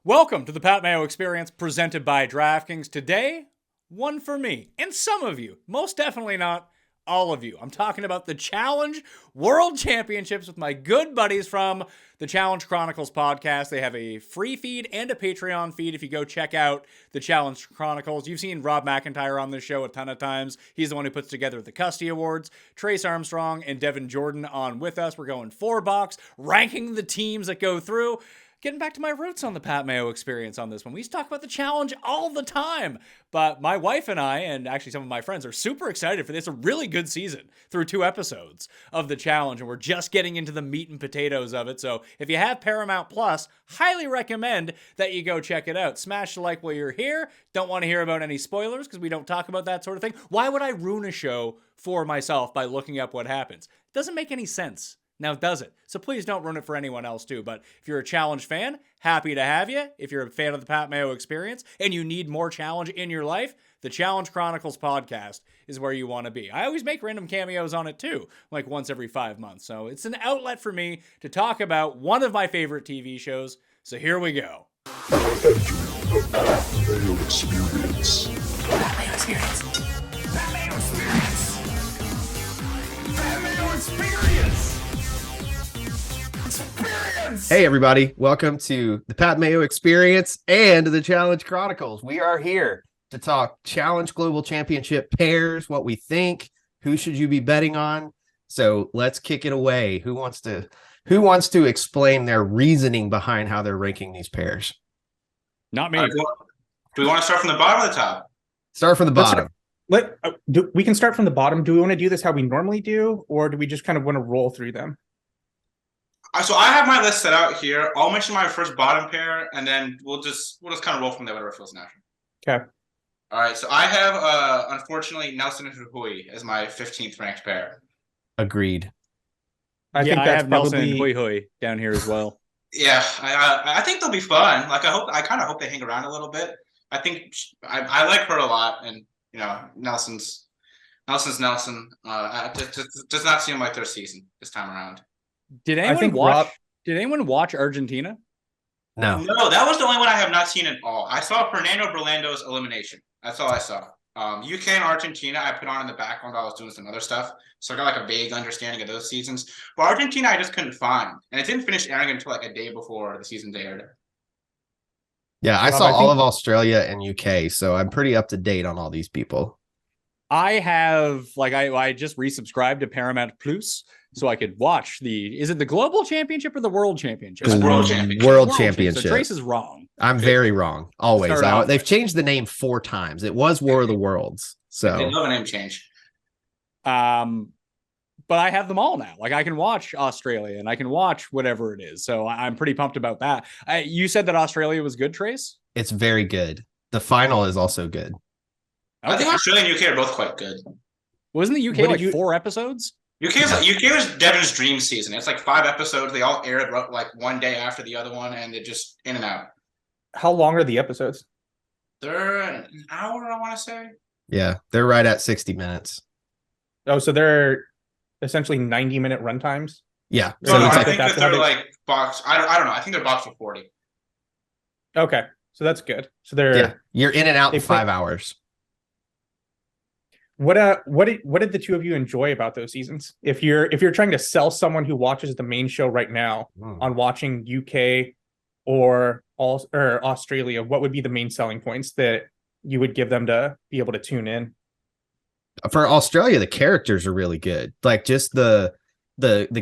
Welcome to the Pat Mayo Experience presented by DraftKings. Today, one for me and some of you, most definitely not all of you. I'm talking about the Challenge World Championships with my good buddies from the Challenge Chronicles podcast. They have a free feed and a Patreon feed if you go check out the Challenge Chronicles. You've seen Rob McIntyre on this show a ton of times. He's the one who puts together the Custy Awards. Trace Armstrong and Devin Jordan on with us. We're going 4-box, ranking the teams that go through. Getting back to my roots on the Pat Mayo Experience on this one. We used to talk about the Challenge all the time, but my wife and I, and actually some of my friends, are super excited for this. It's a really good season through 2 episodes of the Challenge, and we're just getting into the meat and potatoes of it. So if you have Paramount Plus, highly recommend that you go check it out. Smash the like while you're here. Don't want to hear about any spoilers because we don't talk about that sort of thing. Why would I ruin a show for myself by looking up what happens? It doesn't make any sense. Now, does it? So please don't ruin it for anyone else, too. But if you're a Challenge fan, happy to have you. If you're a fan of the Pat Mayo Experience and you need more Challenge in your life, the Challenge Chronicles podcast is where you want to be. I always make random cameos on it, too, like once every 5 months. So it's an outlet for me to talk about one of my favorite TV shows. So here we go. The Pat Mayo Experience. Pat Mayo Experience. Pat Mayo Experience. Pat Mayo Experience. Hey everybody, welcome to the Pat Mayo Experience and the Challenge Chronicles. We are here to talk Challenge Global Championship pairs, what we think, who should you be betting on. So let's kick it away. Who wants to explain their reasoning behind how they're ranking these pairs? Not me. Do we want to start from the bottom or the top? Start from the bottom. We can start from the bottom. Do we want to do this how we normally do, or do we just kind of want to roll through them? So I have my list set out here. I'll mention my first bottom pair, and then we'll just kind of roll from there, whatever feels natural. Okay. All right. So I have, unfortunately, Nelson and Hui as my 15th ranked pair. Agreed. I think that's have probably Nelson and Hui down here as well. Yeah, I think they'll be fun. Like I kind of hope they hang around a little bit. I think I like her a lot, and Nelson's Nelson. Does not seem like their season this time around. Did anyone watch Argentina? No, that was the only one I have not seen at all. I saw Fernando Berlando's elimination. That's all I saw. UK and Argentina I put on in the background while I was doing some other stuff. So I got like a vague understanding of those seasons. But Argentina I just couldn't find. And it didn't finish airing until like a day before the season aired. yeah, I saw all of Australia and UK, so I'm pretty up to date on all these people. I have, I just resubscribed to Paramount Plus so I could watch is it the Global Championship or the World Championship? It's World Championship. World Championship. So Trace is wrong. I'm very wrong. Always. Start They've changed the name 4 times. It was War of the Worlds. So They love a name change. But I have them all now. Like I can watch Australia and I can watch whatever it is. So I'm pretty pumped about that. You said that Australia was good, Trace? it's very good. The final is also good. I think Australia and UK are both quite good. Wasn't the UK 4 episodes? UK was Devin's dream season. It's like 5 episodes. They all aired like one day after the other one, and they're just in and out. How long are the episodes? They're an hour, I want to say. Yeah, they're right at 60 minutes. Oh, so they're essentially 90-minute runtimes? Yeah. So So it's I like, think that they're like box. I don't know. I think they're boxed for 40. Okay, so that's good. So they're you're in and out in they play- 5 hours. What did the two of you enjoy about those seasons? If you're trying to sell someone who watches the main show right now on watching UK or Australia, what would be the main selling points that you would give them to be able to tune in? For Australia, the characters are really good. Like just the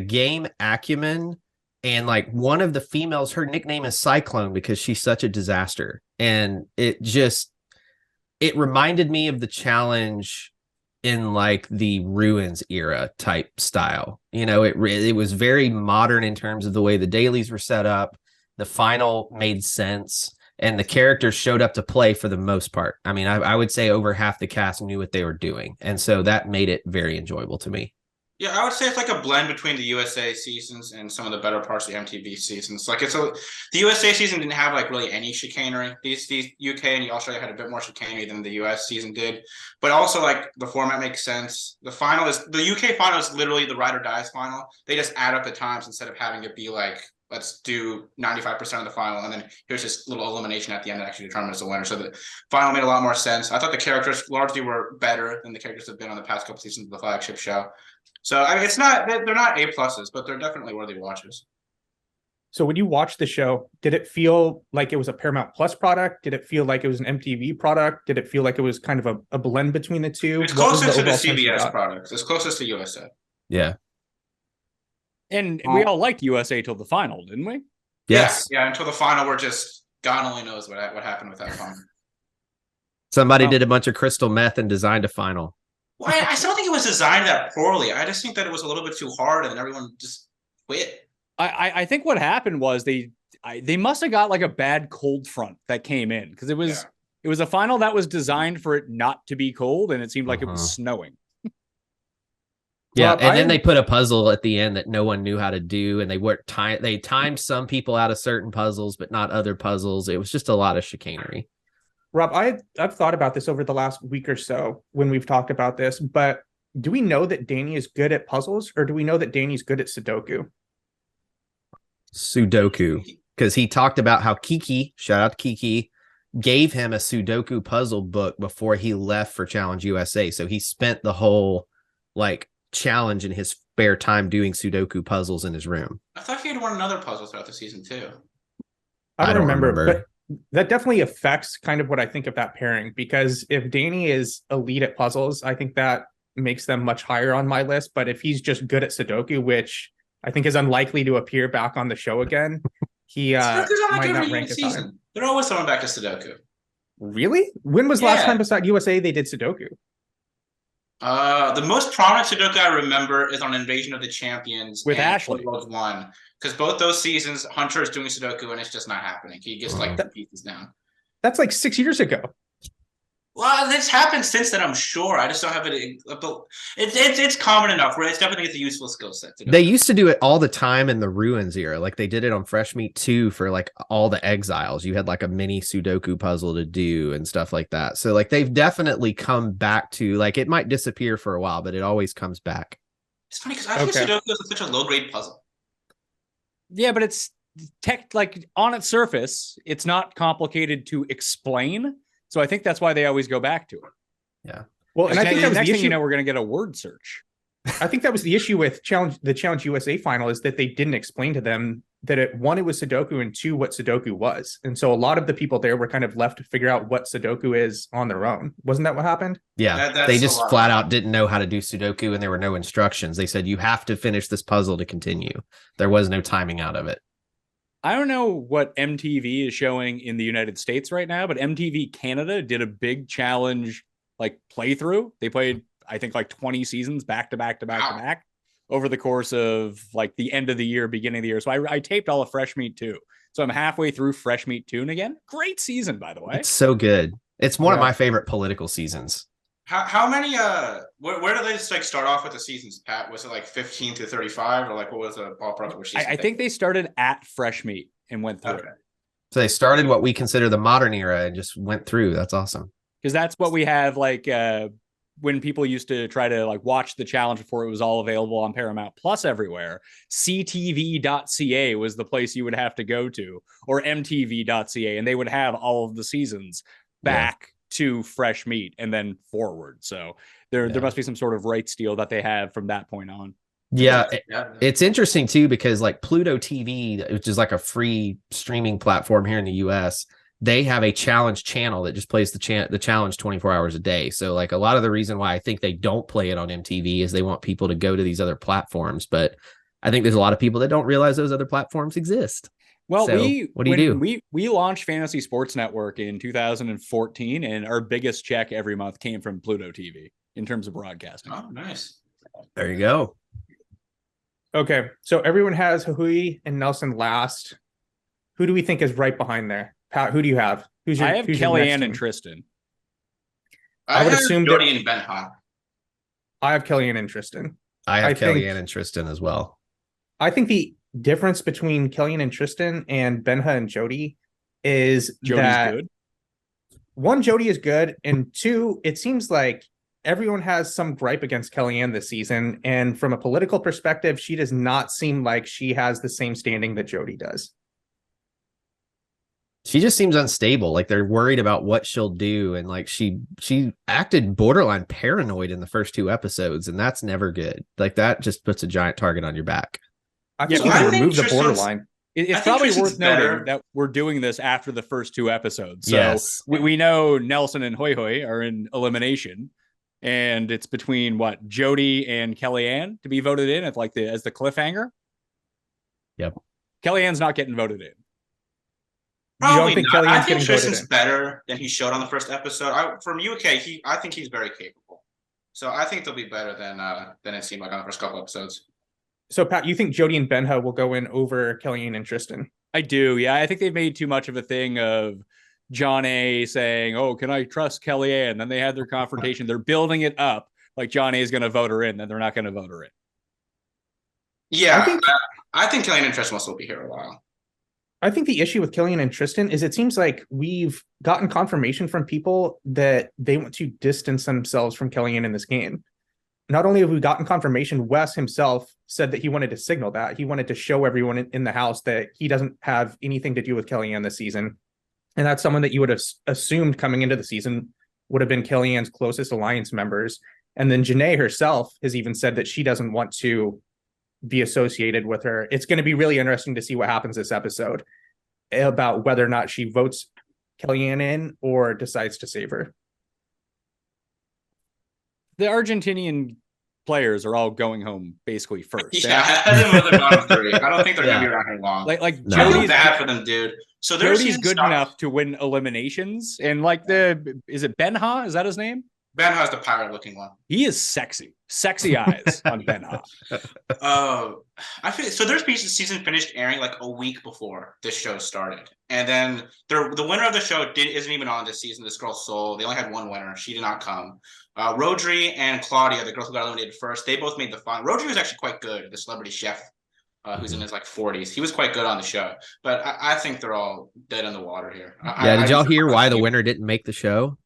game acumen, and like one of the females, her nickname is Cyclone because she's such a disaster. And it reminded me of the challenge in like the Ruins era type style. You know, it was very modern in terms of the way the dailies were set up. The final made sense, and the characters showed up to play for the most part. I mean, I would say over half the cast knew what they were doing, and so that made it very enjoyable to me. Yeah, I would say it's like a blend between the USA seasons and some of the better parts of the MTV seasons. Like the USA season didn't have like really any chicanery. These UK and Australia had a bit more chicanery than the US season did. But also like the format makes sense. The UK final is literally the ride or dies final. They just add up the times instead of having it be like let's do 95% of the final, and then here's this little elimination at the end that actually determines the winner. So the final made a lot more sense. I thought the characters largely were better than the characters have been on the past couple seasons of the flagship show. So I mean, they're not A pluses, but they're definitely worthy watches. So when you watched the show, did it feel like it was a Paramount Plus product? Did it feel like it was an MTV product? Did it feel like it was kind of a blend between the two? It's closest to the CBS product. It's closest to USA. Yeah. And we all liked USA till the final, didn't we? Yes. Yeah, until the final, we're just God only knows what happened with that final. Somebody did a bunch of crystal meth and designed a final. Well, I still think it was designed that poorly. I just think that it was a little bit too hard, and then everyone just quit. I think what happened was they must have got like a bad cold front that came in, because it was a final that was designed for it not to be cold, and it seemed like it was snowing. Yeah, Rob, and then they put a puzzle at the end that no one knew how to do, and they timed some people out of certain puzzles, but not other puzzles. It was just a lot of chicanery. Rob, I've thought about this over the last week or so when we've talked about this, but do we know that Danny is good at puzzles, or do we know that Danny's good at Sudoku? Sudoku, because he talked about how Kiki, shout out to Kiki, gave him a Sudoku puzzle book before he left for Challenge USA. So he spent the whole challenge in his spare time doing Sudoku puzzles in his room. I thought he had won another puzzle throughout the season too. I don't remember, but that definitely affects kind of what I think of that pairing, because if Danny is elite at puzzles, I think that makes them much higher on my list. But if he's just good at Sudoku, which I think is unlikely to appear back on the show again, he might not rank as high. They're always throwing back to Sudoku. Really? When was last time beside USA they did Sudoku? The most prominent Sudoku I remember is on Invasion of the Champions with and Ashley. World 1, because both those seasons Hunter is doing Sudoku and it's just not happening. He gets the pieces down. That's like 6 years ago. Well, this happened since then, I'm sure. I just don't have it. It's common enough where it's definitely a useful skill set. They used to do it all the time in the Ruins era. Like they did it on Fresh Meat 2 for all the exiles. You had a mini Sudoku puzzle to do and stuff like that. So they've definitely come back to it might disappear for a while, but it always comes back. It's funny because I think Sudoku is such a low grade puzzle. Yeah, but it's on its surface, it's not complicated to explain. So I think that's why they always go back to it. Yeah. Well, and I think that was next the thing issue. you know, we're going to get a word search. I think that was the issue with the Challenge USA final, is that they didn't explain to them that it was Sudoku, and 2, what Sudoku was. And so a lot of the people there were kind of left to figure out what Sudoku is on their own. Wasn't that what happened? Yeah. They just flat out didn't know how to do Sudoku, and there were no instructions. They said, you have to finish this puzzle to continue. There was no timing out of it. I don't know what MTV is showing in the United States right now, but MTV Canada did a big challenge playthrough. They played, I think, 20 seasons back to back to back to back over the course of the end of the year, beginning of the year. So I taped all of Fresh Meat 2. So I'm halfway through Fresh Meat 2 again. Great season, by the way. It's so good. It's one of my favorite political seasons. How many where do they start off with the seasons, Pat? Was it 15 to 35, or what was the ballpark where season? I think they started at Fresh Meat and went through it. So they started what we consider the modern era and just went through. That's awesome. Because that's what we have when people used to try to watch the challenge before it was all available on Paramount Plus everywhere. ctv.ca was the place you would have to go to, or mtv.ca, and they would have all of the seasons back to Fresh Meat and then forward. So there must be some sort of rights deal that they have from that point on. Yeah, it's interesting too, because Pluto TV, which is a free streaming platform here in the US, they have a challenge channel that just plays the challenge 24 hours a day. So a lot of the reason why I think they don't play it on MTV is they want people to go to these other platforms. But I think there's a lot of people that don't realize those other platforms exist. Well, so, what do you do? We launched Fantasy Sports Network in 2014, and our biggest check every month came from Pluto TV in terms of broadcasting. Oh, nice. There you go. Okay, so everyone has Hui and Nelson last. Who do we think is right behind there? Pat, who do you have? I have Kellyanne and Tristan. I would have assume Jody and Ben Ha. I have Kellyanne and Tristan. I have Kellyanne and Tristan as well. I think the difference between Kellyanne and Tristan and Benha and Jody is Jody's that good. one, Jody is good, and 2, it seems like everyone has some gripe against Kellyanne this season. And from a political perspective, she does not seem like she has the same standing that Jody does. She just seems unstable. Like they're worried about what she'll do. And like she acted borderline paranoid in the first 2 episodes, and that's never good. Like that just puts a giant target on your back. I Yeah, think I we think remove the Tristan's- borderline. It's I think probably Tristan's worth noting better. that we're doing this after the first 2 episodes. So Yes. we know Nelson and Hoi Hoi are in elimination, and it's between Jody and Kellyanne to be voted in as the cliffhanger. Yep. Kellyanne's not getting voted in. Probably think not. I Kellyanne's think getting voted Tristan's in? better than he showed on the first episode. From UK, I think he's very capable. So I think they'll be better than it seemed like on the first couple episodes. So, Pat, you think Jody and Benha will go in over Kellyanne and Tristan? I do. Yeah, I think they've made too much of a thing of John A saying, "Oh, can I trust Kellyanne?" Then they had their confrontation. They're building it up like John A is going to vote her in, then they're not going to vote her in. Yeah, I think Kellyanne and Tristan will still be here a while. I think the issue with Kellyanne and Tristan is it seems like we've gotten confirmation from people that they want to distance themselves from Kellyanne in this game. Not only have we gotten confirmation, Wes himself said that he wanted to signal that. He wanted to show everyone in the house that he doesn't have anything to do with Kellyanne this season. And that's someone that you would have assumed coming into the season would have been Kellyanne's closest alliance members. And then Janae herself has even said that she doesn't want to be associated with her. It's going to be really interesting to see what happens this episode about whether or not she votes Kellyanne in or decides to save her. The Argentinian players are all going home basically first. Yeah, I think they're the bottom 3. I don't think they're Yeah. gonna be around here long. Like I feel Jody's bad for them, dude. So their Jody's season good starts- enough to win eliminations, and is it Benha? Is that his name? Ben has the pirate-looking one. He is sexy eyes on Benha. I feel so. Their season finished airing like a week before this show started, and then the winner of the show isn't even on this season. This girl Sol, they only had one winner. She did not come. Rodri and Claudia, the girls who got eliminated first, they both made the final. Rodri was actually quite good, the celebrity chef, who's in his 40s. He was quite good on the show, but I think they're all dead in the water here. Did y'all hear why the winner didn't make the show?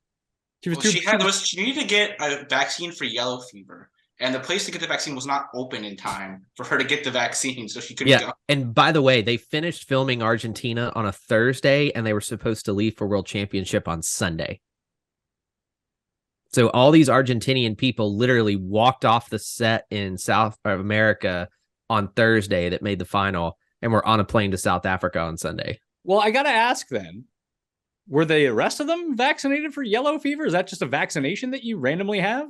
She was She needed to get a vaccine for yellow fever, and the place to get the vaccine was not open in time for her to get the vaccine, so she couldn't go. And by the way, they finished filming Argentina on a Thursday, and they were supposed to leave for World Championship on Sunday. So all these Argentinian people literally walked off the set in South America on Thursday that made the final, and were on a plane to South Africa on Sunday. Well, I got to ask then, were the rest of them vaccinated for yellow fever? Is that just a vaccination that you randomly have?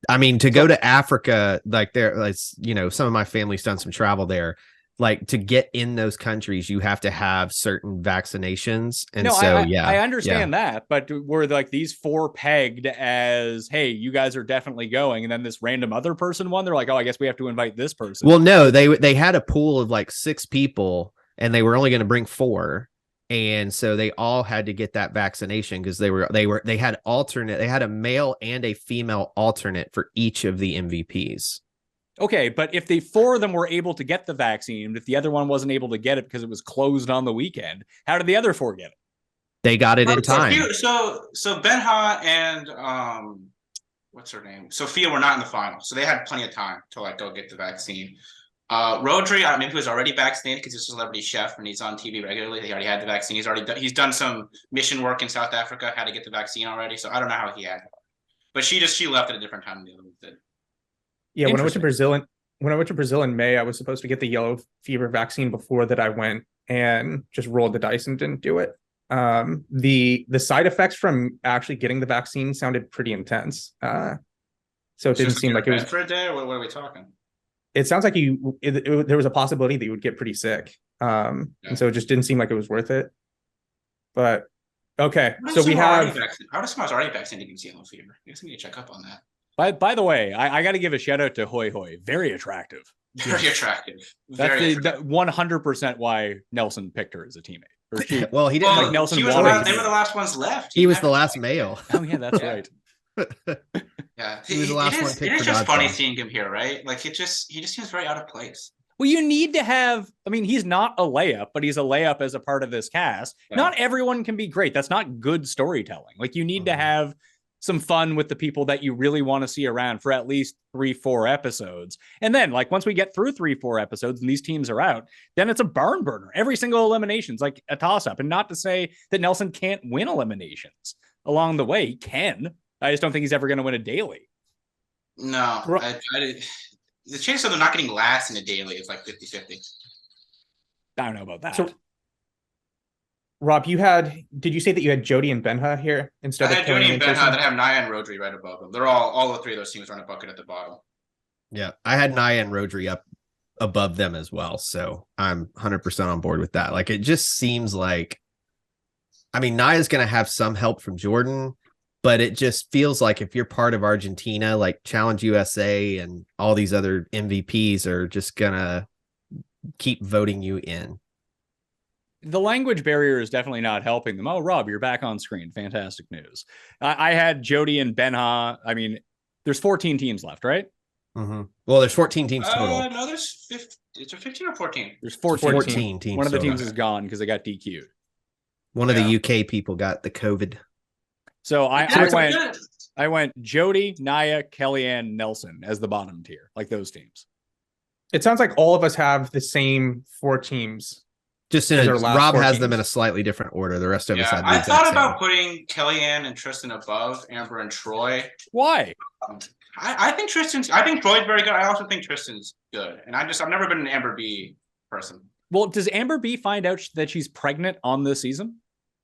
I mean, to go to Africa, some of my family's done some travel there. Like, to get in those countries, you have to have certain vaccinations. And I understand that. But were these 4 pegged as, hey, you guys are definitely going, and then this random other person won? They're like, oh, I guess we have to invite this person. Well, no, they had a pool of 6 people, and they were only going to bring 4. And so they all had to get that vaccination because they had a male and a female alternate for each of the MVPs. Okay, but if the 4 of them were able to get the vaccine, if the other one wasn't able to get it because it was closed on the weekend, how did the other 4 get it? They got it in time. So Benha and what's her name? Sophia were not in the final, so they had plenty of time to go get the vaccine. Rodri, maybe he was already vaccinated because he's a celebrity chef and he's on TV regularly. He already had the vaccine. He's done some mission work in South Africa, had to get the vaccine already. So I don't know how he had it, but she left at a different time than the other ones did. Yeah, when I went to Brazil in May, I was supposed to get the yellow fever vaccine before that I went, and just rolled the dice and didn't do it. The side effects from actually getting the vaccine sounded pretty intense. So it didn't seem like it was for a day. Or what are we talking? It sounds like there was a possibility that you would get pretty sick. And so it just didn't seem like it was worth it. But okay, so we have. How does someone already vaccinated against yellow fever? I guess we need to check up on that. By the way, I got to give a shout out to Hoi Hoi. Very attractive. Very attractive. That's 100% why Nelson picked her as a teammate. Well, he didn't like Nelson. They were the last ones left. He was the last male. Oh yeah, that's right. Yeah, he was the last one picked. It is for just Dodgeball. funny seeing him here, right? He just seems very out of place. Well, you need to have. I mean, he's not a layup, but he's a layup as a part of this cast. Yeah. Not everyone can be great. That's not good storytelling. You need to have some fun with the people that you really want to see around for at least 3-4 episodes. And then like once we get through 3-4 episodes and these teams are out, then it's a barn burner. Every single elimination's like a toss up. And not to say that Nelson can't win eliminations along the way. He can. I just don't think he's ever going to win a daily. No, the chance of them not getting last in a daily is like 50-50. I don't know about that. So, Rob, did you say that you had Jody and Benha here instead I of had Jody and Killian Benha, then I have Naya and Rodri right above them. They're all the three of those teams are on a bucket at the bottom. Yeah, I had Naya and Rodri up above them as well, so I'm 100% on board with that. Like, it just seems like, I mean, Naya's going to have some help from Jordan, but it just feels like if you're part of Argentina, like Challenge USA and all these other MVPs are just going to keep voting you in. The language barrier is definitely not helping them. Oh, Rob, you're back on screen. Fantastic news. I had Jody and Benha. I mean, there's 14 teams left, right? Mm-hmm. Well, there's 14 teams total. No, there's 15. It's 15 or 14. There's 14 teams. One of the total. teams is gone because they got DQ'd. One of the UK people got the COVID. So I went Jody, Naya, Kellyanne, Nelson as the bottom tier, like those teams. It sounds like all of us have the same 4 teams. Just in Rob has them in a slightly different order. The rest of us had the I exact thought same. about putting Kellyanne and Tristan above Amber and Troy. Why? I think Troy's very good. I also think Tristan's good. And I've never been an Amber B person. Well, does Amber B find out that she's pregnant on this season?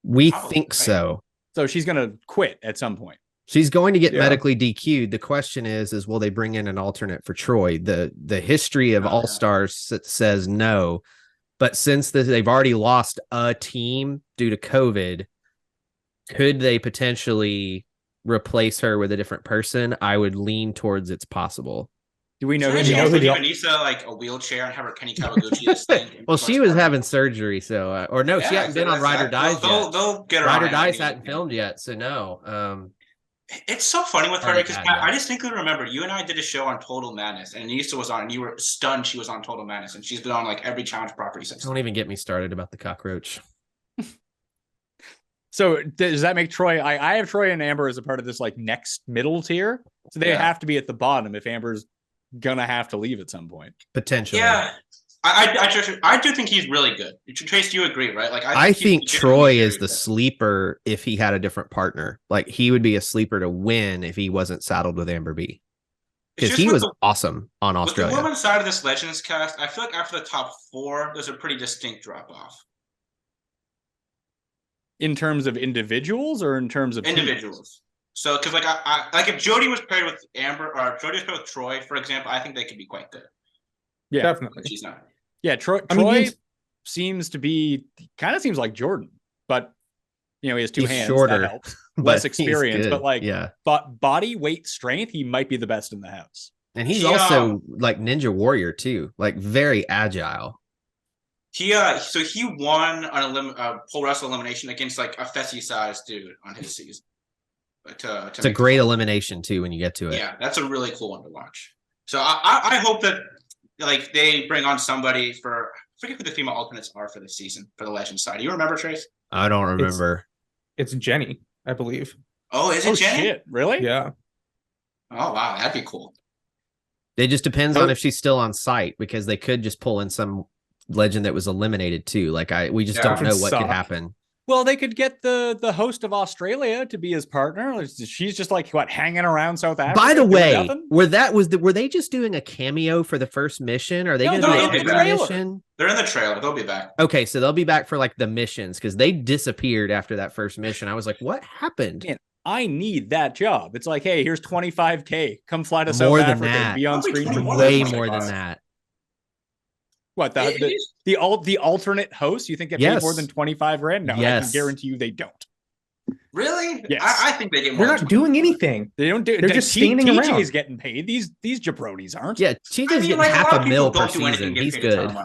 We Probably, think right? so. So she's going to quit at some point. She's going to get medically DQ'd. The question is will they bring in an alternate for Troy? The history of All-Stars says no. But since they've already lost a team due to COVID, could they potentially replace her with a different person? I would lean towards it's possible. Do we know Should who I the give Anissa like a wheelchair and have her Kenny Kawaguchi this thing? Well, she was having surgery, so she hadn't been on Ride or Dies yet. They'll get her Ride on or it. Dies hadn't filmed yet, so no. It's so funny with her Already because had, yeah. I distinctly remember you and I did a show on Total Madness, and Anissa was on, and you were stunned she was on Total Madness, and she's been on like every challenge property since. Don't even get me started about the cockroach. So does that make Troy? I have Troy and Amber as a part of this like next middle tier. So they have to be at the bottom if Amber's gonna have to leave at some point. Potentially. Yeah. I do think he's really good. Trace, you agree, right? Like I think Troy is the good. sleeper if he had a different partner. Like he would be a sleeper to win if he wasn't saddled with Amber B. Because he was awesome on Australia. With the women's side of this Legends cast, I feel like after the top 4, there's a pretty distinct drop off. In terms of individuals or in terms of Individuals. teams? So, because like I like if Jody was paired with Amber or Jody was paired with Troy, for example, I think they could be quite good. Yeah, definitely. But she's not. Yeah, Troy seems to be kind of seems like Jordan, but he has 2 hands. Shorter, that helps. Less experience, but like body weight strength, he might be the best in the house. And he's also like Ninja Warrior too, like very agile. He won on a pole wrestle elimination against like a Fessy-sized dude on his season. It's a great elimination too when you get to it. Yeah, that's a really cool one to watch. So I hope that like they bring on somebody I forget who the female alternates are for this season for the Legends side. Do you remember, Trace? I don't remember. It's Jenny, I believe. Oh, is it Jenny? Shit, really? Yeah. Oh wow, that'd be cool. It just depends on if she's still on site because they could just pull in some legend that was eliminated too. Like we just don't know what could happen. Well, they could get the host of Australia to be his partner. She's just like hanging around South Africa. By the way, were they just doing a cameo for the first mission? Are they going to do a mission? They're in the trailer. They'll be back. Okay, so they'll be back for like the missions because they disappeared after that first mission. I was like, what happened? Man, I need that job. It's like, hey, here's $25K. Come fly to South Africa and be on screen for way more than that. What the alternate host? You think get paid more than 25 grand? No, I can guarantee you they don't. Really? Yes. I think they get more. They're not doing anything. They don't do. They're just standing around. TJ's getting paid. These jabronis aren't. Yeah, TJ's getting $500,000 per season. He's good.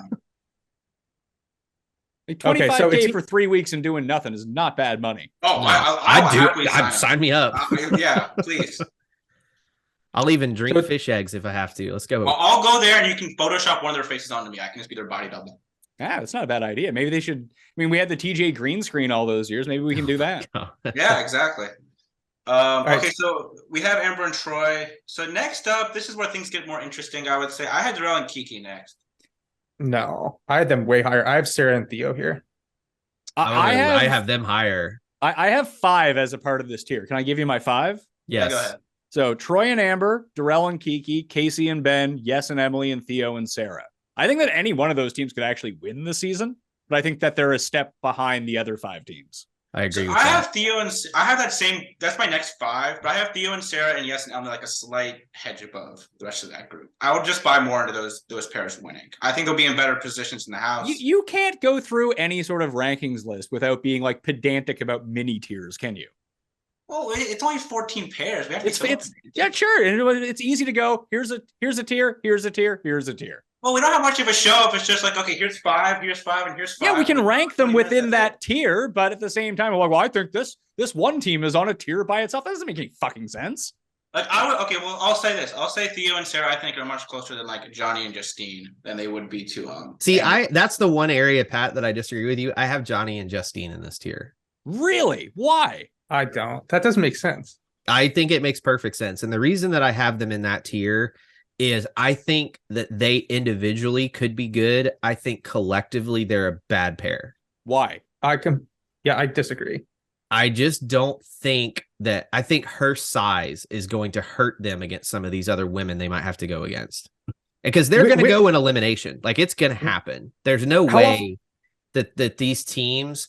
Like 25K for 3 weeks and doing nothing is not bad money. Oh, I'd sign me up. Yeah, please. I'll even drink fish eggs if I have to. Let's go. I'll go there and you can Photoshop one of their faces onto me. I can just be their body double. Yeah, that's not a bad idea. Maybe they should. I mean, we had the TJ green screen all those years. Maybe we can do that. Yeah, exactly. right. Okay, so we have Amber and Troy. So next up, this is where things get more interesting, I would say. I had Darrell and Kiki next. No, I had them way higher. I have Sarah and Theo here. I I have have them higher. I have 5 as a part of this tier. Can I give you my 5? Yeah, Yes. go ahead. So Troy and Amber, Darrell and Kiki, Casey and Ben, Yes and Emily, and Theo and Sarah. I think that any one of those teams could actually win the season, but I think that they're a step behind the other 5 teams. I agree So with I that. have Theo and I have that same. That's my next 5. But I have Theo and Sarah and Yes and Emily like a slight hedge above the rest of that group. I would just buy more into those pairs winning. I think they'll be in better positions in the house. You can't go through any sort of rankings list without being like pedantic about mini tiers, can you? Well, it's only 14 pairs. We have to It's yeah, sure. And it's easy to go. Here's a tier. Here's a tier. Here's a tier. Well, we don't have much of a show if it's just like, okay, here's 5, and here's 5. Yeah, we can Like, rank them 20 minutes, within that's that tier, but at the same time, I'm like, well, I think this one team is on a tier by itself. That doesn't make any fucking sense. it. Like I would. Okay, well, I'll say this. I'll say Theo and Sarah. I think are much closer than like Johnny and Justine than they would be to See, Amber. that's the one area, Pat, that I disagree with you. I have Johnny and Justine in this tier. Really? Why? I don't. That doesn't make sense. I think it makes perfect sense. And the reason that I have them in that tier is I think that they individually could be good. I think collectively they're a bad pair. Why? I disagree. I just don't think that I think her size is going to hurt them against some of these other women they might have to go against. Because they're going to go in elimination. Like it's going to happen. There's no way that these teams,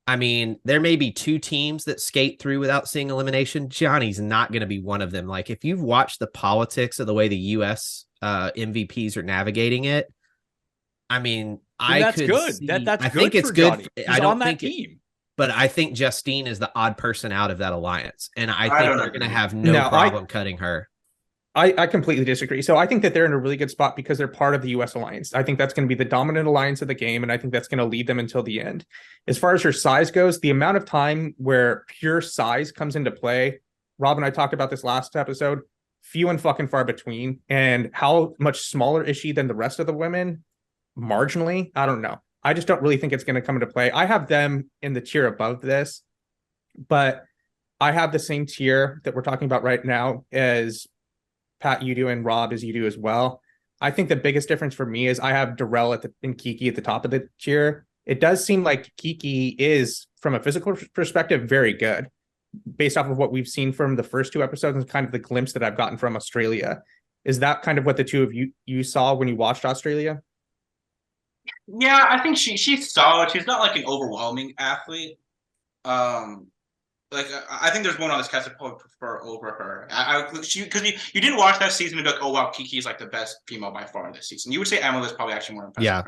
I mean, there may be 2 teams that skate through without seeing elimination. Johnny's not going to be one of them. Like if you've watched the politics of the way the U.S. MVPs are navigating it, I mean, That's good. That's I good think it's for good. Johnny. He's I don't on that think team. but I think Justine is the odd person out of that alliance, and I don't think they're agree. going to have no problem cutting her. I completely disagree. So I think that they're in a really good spot because they're part of the US alliance. I think that's going to be the dominant alliance of the game, and I think that's going to lead them until the end. As far as her size goes, the amount of time where pure size comes into play, Rob and I talked about this last episode, few and fucking far between. And how much smaller is she than the rest of the women? Marginally, I don't know. I just don't really think it's going to come into play. I have them in the tier above this, but I have the same tier that we're talking about right now as Pat, you do, and Rob, as you do as well. I think the biggest difference for me is I have Darrell and Kiki at the top of the tier. It does seem like Kiki is, from a physical perspective, very good, based off of what we've seen from the first 2 episodes and kind of the glimpse that I've gotten from Australia. Is that kind of what the 2 of you saw when you watched Australia? Yeah, I think she's solid. She's not like an overwhelming athlete. Like I think there's one on this cast I probably prefer over her. Because you didn't watch that season and be like, oh wow, Kiki's like the best female by far this season. You would say Emily was probably actually more impressive. Yeah,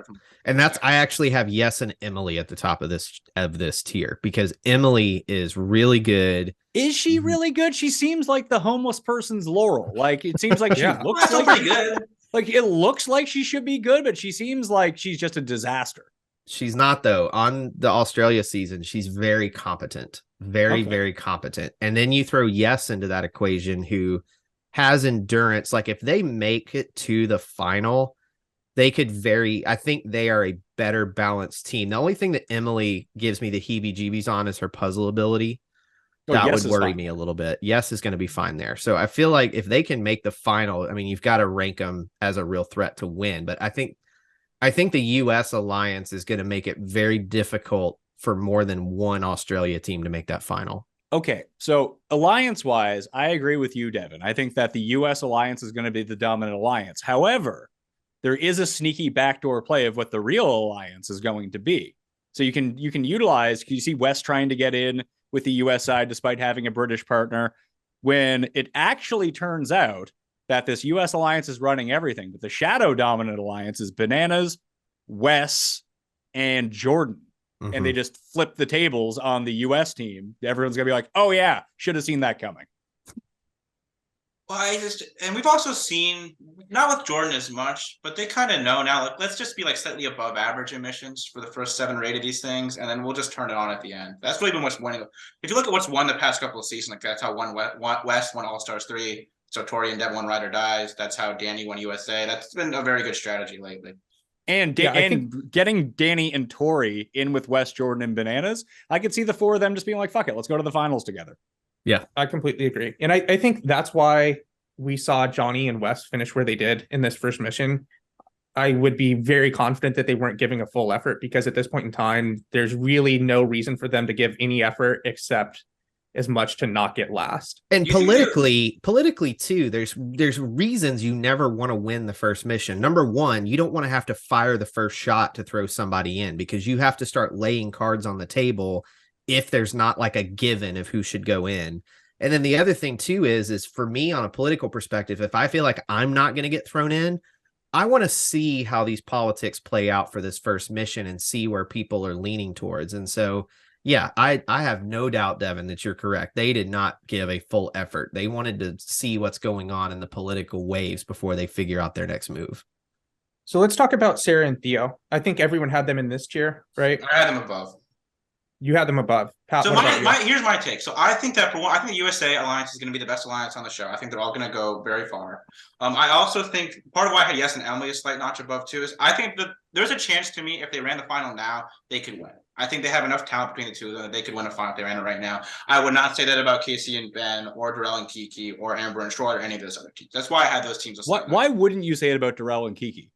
and that's I actually have Yes and Emily at the top of this tier because Emily is really good. Is she really good? She seems like the homeless person's Laurel. Like it seems like she looks that's like pretty good. Like it looks like she should be good, but she seems like she's just a disaster. She's not though. On the Australia season, she's very competent. Very competent. And then you throw Yes into that equation, who has endurance. Like if they make it to the final, they could I think they are a better balanced team. The only thing that Emily gives me the heebie-jeebies on is her puzzle ability. That would worry me a little bit. Yes is going to be fine there. So I feel like if they can make the final, I mean, you've got to rank them as a real threat to win. But I think the U.S. alliance is going to make it very difficult for more than one Australia team to make that final. Okay, so alliance-wise, I agree with you, Devin. I think that the U.S. alliance is going to be the dominant alliance. However, there is a sneaky backdoor play of what the real alliance is going to be. So you can utilize, you see West trying to get in with the U.S. side despite having a British partner, when it actually turns out that this U.S. alliance is running everything, but the shadow dominant alliance is Bananas, Wes, and Jordan. Mm-hmm. And they just flip the tables on the U.S. team. Everyone's going to be like, oh yeah, should have seen that coming. Well, and we've also seen, not with Jordan as much, but they kind of know now, like, let's just be like slightly above average emissions for the first 7 or 8 of these things, and then we'll just turn it on at the end. That's really been what's winning. If you look at what's won the past couple of seasons, like that's how West won All-Stars 3, so Tori and Deb won Ride or Dies. That's how Danny won USA. That's been a very good strategy lately. And getting Danny and Tori in with West, Jordan, and Bananas, I could see the 4 of them just being like, fuck it, let's go to the finals together. I completely agree. And I think that's why we saw Johnny and Wes finish where they did in this first mission. I would be very confident that they weren't giving a full effort, because at this point in time, there's really no reason for them to give any effort except as much to not get last. And politically too, there's reasons you never want to win the first mission. Number one, you don't want to have to fire the first shot to throw somebody in, because you have to start laying cards on the table if there's not like a given of who should go in. And then the other thing too is for me, on a political perspective, if I feel like I'm not going to get thrown in, I want to see how these politics play out for this first mission and see where people are leaning towards. And so, yeah, I have no doubt, Devin, that you're correct. They did not give a full effort. They wanted to see what's going on in the political waves before they figure out their next move. So let's talk about Sarah and Theo. I think everyone had them in this tier, right? I had them above. You had them above. Pat, So what about you? here's my take. So I think that I think the USA alliance is going to be the best alliance on the show. I think they're all going to go very far. I also think part of why I had Yes and Emily a slight notch above too is I think that there's a chance to me if they ran the final now, they could win. I think they have enough talent between the two of them that they could win a final if they ran it right now. I would not say that about Casey and Ben or Darrell and Kiki or Amber and Troy or any of those other teams. That's why I had those teams. Why wouldn't you say it about Darrell and Kiki?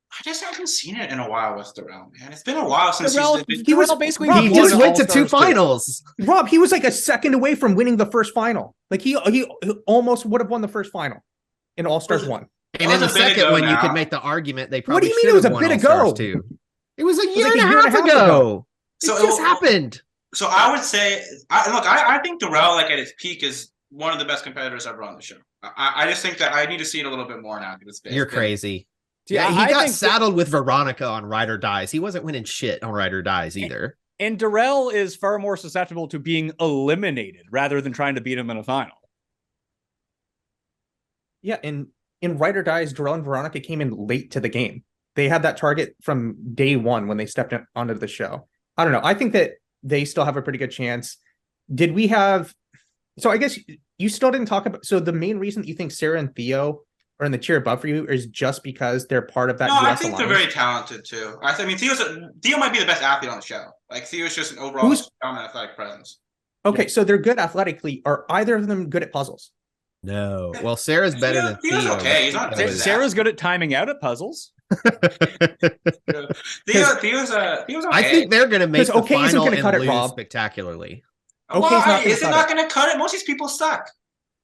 I just haven't seen it in a while with Darrell, man. It's been a while since Darrell, he's he was basically Rob, He won just went to two All-Stars too. finals. Rob, he was like a second away from winning the first final. Like he almost would have won the first final in All-Stars 1. And in the was a bit second ago one, you now. could make the argument they What probably do you mean should it was have a won bit All-Stars ago? too. It was a year like and a a year and half a half ago. So It just happened. So I would say, I think Darrell, like at its peak, is one of the best competitors ever on the show. I just think that I need to see it a little bit more now. You're crazy. Yeah, Yeah, I he got think saddled with Veronica on Ride or Dies. He wasn't winning shit on Ride or Dies either. And Darrell is far more susceptible to being eliminated rather than trying to beat him in a final. Yeah, in Ride or Dies, Darrell and Veronica came in late to the game. They had that target from day one when they stepped onto the show. I don't know. I think that they still have a pretty good chance. Did we have... So I guess you still didn't talk about... So the main reason that you think Sarah and Theo are in the tier above for you is just because they're part of that No, US I think alliance? they're very talented too. I mean, Theo might be the best athlete on the show. Like Theo's just an overall dominant athletic presence. Okay, so they're good athetically. Are either of them good at puzzles? No. Well, Sarah's better than Theo's Theo. okay. He's not good. Sarah's good at timing out at puzzles. Theo's okay. I think they're going to make the okay isn't final gonna and cut it, lose Rob. spectacularly. Okay, it's not Why? gonna Is it cut not it. going to cut it? Most of these people suck.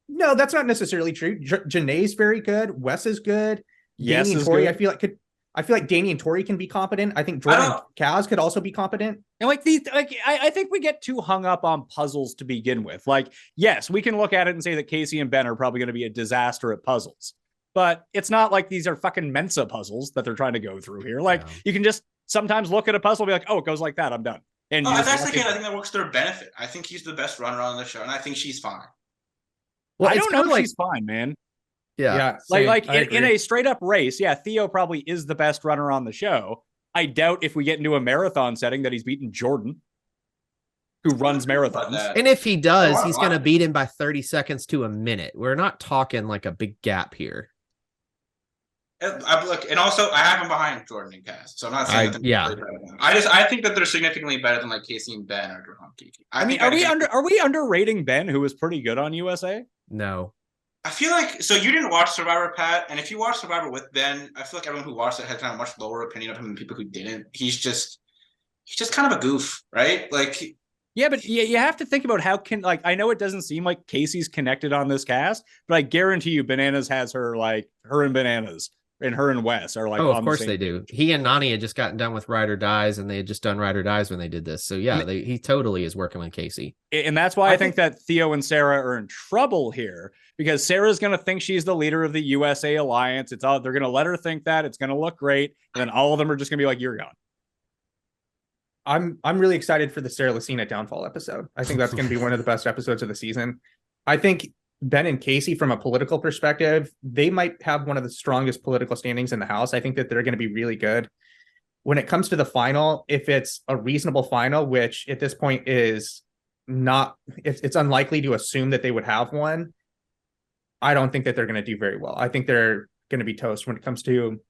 No, that's not necessarily true. Janae's very good. Wes is good. Yes Danny and is Tori, good. I feel like Danny and Tori can be competent. I think Jordan and Kaz could also be competent. And I think we get too hung up on puzzles to begin with. Like, yes, we can look at it and say that Casey and Ben are probably going to be a disaster at puzzles, but it's not like these are fucking Mensa puzzles that they're trying to go through here. Like, you can just sometimes look at a puzzle and be like, oh, it goes like that, I'm done. And If that's the case, I think that works to their benefit. I think he's the best runner on the show, and I think she's fine. Well, I it's don't know if kinda she's fine, man. Yeah. same. Like I in agree. a straight up race, yeah, Theo probably is the best runner on the show. I doubt if we get into a marathon setting that he's beaten Jordan, who runs marathons. And if he does, Oh, he's going to beat him by 30 seconds to a minute. We're not talking like a big gap here. Look, and also I have him behind Jordan and Cass, so I'm not saying that they're yeah. really better than them. I think that they're significantly better than like Casey and Ben or Durham Kiki. I mean, are we underrating Ben, who was pretty good on USA? No. I feel like so you didn't watch Survivor, Pat, and if you watched Survivor with Ben, I feel like everyone who watched it had kind of a much lower opinion of him than people who didn't. He's just kind of a goof, right? Like, yeah, but you have to think about how I know it doesn't seem like Casey's connected on this cast, but I guarantee you, Bananas has her and Bananas. And her and Wes are like, oh, of on course the they do. He and Nani had just gotten done with Ride or Dies, and they had just done Ride or Dies when they did this. So yeah, he totally is working with Casey. And that's why I think that Theo and Sarah are in trouble here, because Sarah's going to think she's the leader of the USA Alliance. They're going to let her think that it's going to look great, and then all of them are just going to be like, "You're gone." I'm really excited for the Sarah Lucina downfall episode. I think that's going to be one of the best episodes of the season. I think Ben and Casey, from a political perspective, they might have one of the strongest political standings in the house. I think that they're going to be really good. When it comes to the final, if it's a reasonable final, which at this point is not, it's unlikely to assume that they would have one, I don't think that they're going to do very well. I think they're going to be toast when it comes to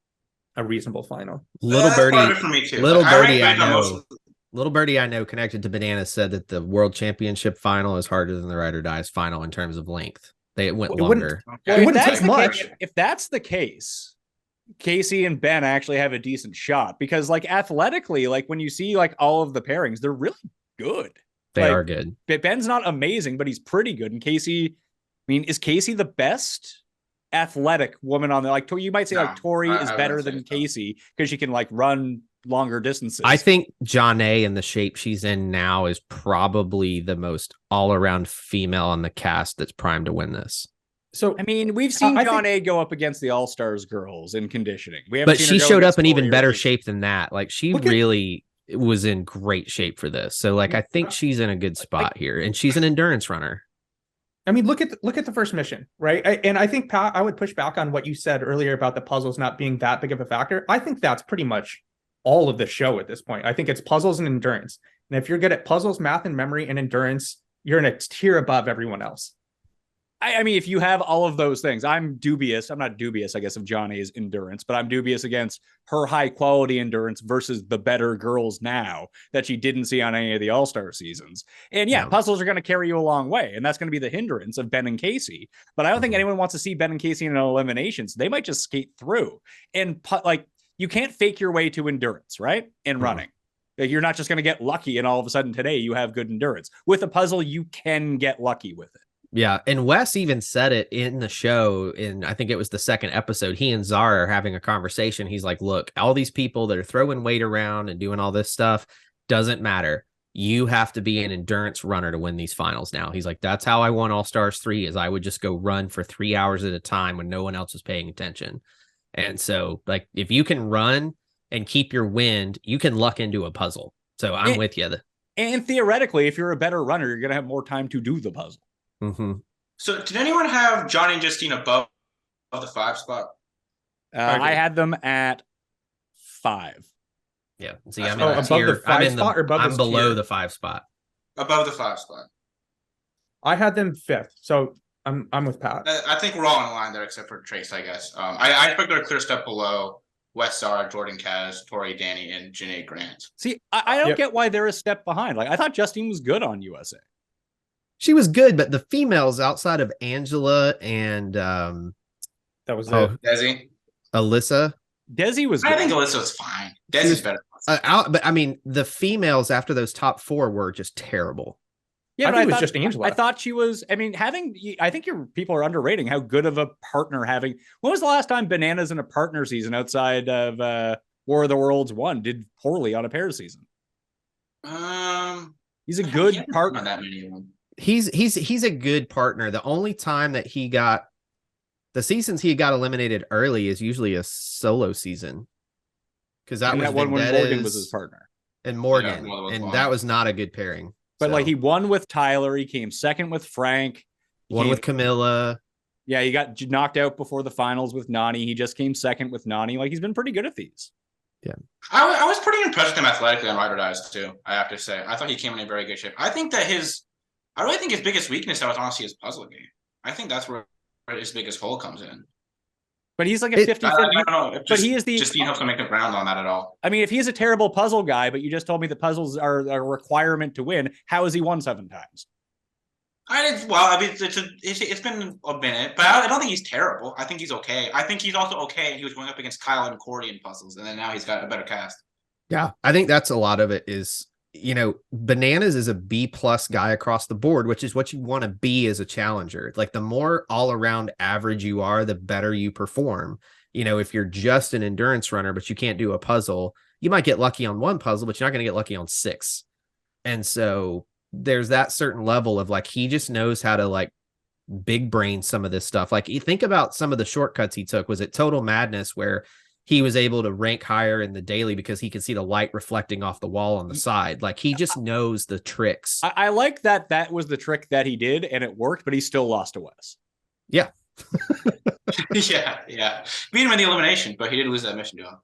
a reasonable final. Little that's part of birdie, it for me too. little Like, I birdie, I rank Ben on know. Little birdie I know connected to Bananas said that the World Championship final is harder than the Ride or Dies final in terms of length. They went longer. It wouldn't take much. If that's the case, Casey and Ben actually have a decent shot because, like, athletically, like when you see like all of the pairings, they're really good. They like, are good. Ben's not amazing, but he's pretty good. And Casey, I mean, is Casey the best athletic woman on there? Like, you might say like Tori is better than Casey because she can like run longer distances. I think Janae in the shape she's in now is probably the most all-around female on the cast that's primed to win this. So I mean, we've seen Janae go up against the All-Stars girls in conditioning. But she showed up in even better shape than that. Like she really was in great shape for this. So like I think she's in a good spot here, and she's an endurance runner. I mean, look at the first mission, right? And I think, Pat, I would push back on what you said earlier about the puzzles not being that big of a factor. I think that's pretty much all of the show at this point. I think it's puzzles and endurance. And if you're good at puzzles, math, and memory and endurance, you're in a tier above everyone else. I mean, if you have all of those things, I'm dubious. I'm not dubious, I guess, of Johnny's endurance, but I'm dubious against her high quality endurance versus the better girls now that she didn't see on any of the All-Star seasons. And yeah, puzzles are going to carry you a long way. And that's going to be the hindrance of Ben and Casey. But I don't think anyone wants to see Ben and Casey in an elimination. So they might just skate through. And like, you can't fake your way to endurance, right? In running. Like, you're not just going to get lucky and all of a sudden today you have good endurance. With a puzzle, you can get lucky with it. Yeah, and Wes even said it in the show, in I think it was the second episode. He and Zara are having a conversation. He's like, look, all these people that are throwing weight around and doing all this stuff doesn't matter. You have to be an endurance runner to win these finals now. He's like, that's how I won All-Stars 3, is I would just go run for 3 hours at a time when no one else was paying attention. And so, like, if you can run and keep your wind, you can luck into a puzzle. So I'm with you. And theoretically, if you're a better runner, you're going to have more time to do the puzzle. Mm-hmm. So did anyone have Johnny and Justine above the 5 spot? I had them at 5. Yeah. See, I'm above the 5 spot or above I'm below tier? the 5 spot. Above the 5 spot. I had them 5th, so I'm with Pat. I think we're all in line there except for Trace, I guess. I expect they're a clear step below West Zara, Jordan Kaz, Tori, Danny, and Janae Grant. See, I don't get why they're a step behind. Like, I thought Justine was good on USA. She was good, but the females outside of Angela and That was Desi? Alyssa. Desi was good. I think Alyssa was fine. Desi's better. But I mean, the females after those top 4 were just terrible. Yeah, I but think it was just Angela. I thought she was. I mean, I think your people are underrating how good of a partner having. When was the last time Bananas in a partner season outside of War of the Worlds 1 did poorly on a pair season? He's a good partner. Not that many of them. He's a good partner. The only time that the seasons he got eliminated early is usually a solo season, because that was one when Morgan was his partner and Morgan, and that was not a good pairing. But like, he won with Tyler, he came second with Frank, won with Camilla. Yeah, he got knocked out before the finals with Nani. He just came second with Nani. Like, he's been pretty good at these. Yeah, I was pretty impressed with him athletically on Ride or Dies too. I have to say, I thought he came in very good shape. I really think his biggest weakness, though, is honestly his puzzle game. I think that's where his biggest hole comes in. But he's like a 50-50. I don't know. But he is Justine helps him make the ground on that at all. I mean, if he's a terrible puzzle guy, but you just told me the puzzles are a requirement to win, how has he won 7 times? It's been a minute, but I don't think he's terrible. I think he's okay. I think he's also okay. He was going up against Kyle and Cordy in puzzles, and then now he's got a better cast. Yeah, I think that's a lot of it is, Bananas is a B+ guy across the board, which is what you want to be as a challenger. Like, the more all around average you are, the better you perform. If you're just an endurance runner, but you can't do a puzzle, you might get lucky on 1 puzzle, but you're not going to get lucky on 6. And so there's that certain level of like, he just knows how to like big brain some of this stuff. Like, you think about some of the shortcuts he took. Was it Total Madness where he was able to rank higher in the daily because he could see the light reflecting off the wall on the side? Like, he just knows the tricks. I like that was the trick that he did and it worked, but he still lost to Wes. Yeah. yeah. Beat him in the elimination, but he did lose that mission to him.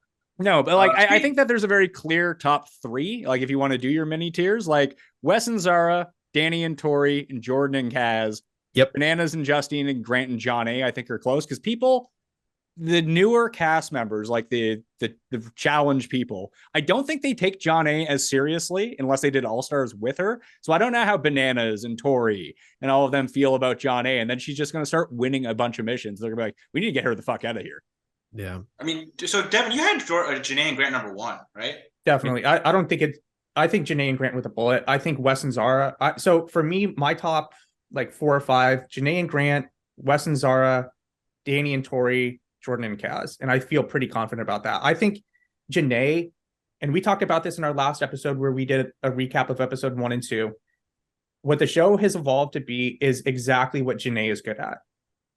No, but like, I think that there's a very clear top 3. Like, if you want to do your mini tiers, like Wes and Zara, Danny and Tori, and Jordan and Kaz. Yep. Bananas and Justine and Grant and John A, I think are close because people the newer cast members, like the challenge people, I don't think they take Jonna as seriously unless they did All Stars with her. So I don't know how Bananas and Tori and all of them feel about Jonna, and then she's just going to start winning a bunch of missions. They're going to be like, we need to get her the fuck out of here. Yeah. I mean, so Devin, you had Janae and Grant number 1, right? Definitely. I don't think I think Janae and Grant with a bullet. I think Wes and Zara. So for me, my top like 4 or 5, Janae and Grant, Wes and Zara, Danny and Tori, Jordan and Kaz. And I feel pretty confident about that. I think Janae, and we talked about this in our last episode where we did a recap of episode 1 and 2. What the show has evolved to be is exactly what Janae is good at.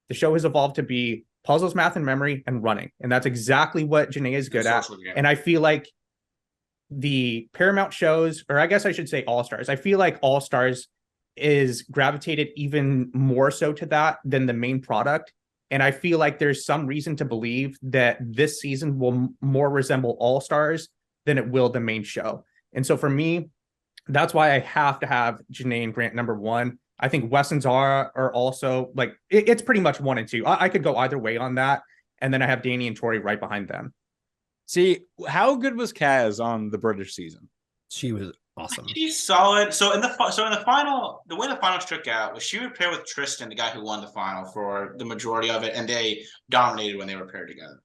The show has evolved to be puzzles, math, and memory, and running. And that's exactly what Janae is good at. And I feel like the Paramount shows, or I guess I should say All Stars, I feel like All Stars is gravitated even more so to that than the main product. And I feel like there's some reason to believe that this season will more resemble All Stars than it will the main show. And so for me, that's why I have to have Janae and Grant number 1. I think Wes and Zara are also like, it's pretty much 1 and 2. I could go either way on that. And then I have Danny and Tori right behind them. See, how good was Kaz on the British season? She was awesome. She's solid. So in the final, the way the final shook out was she would pair with Tristan, the guy who won the final for the majority of it, and they dominated when they were paired together.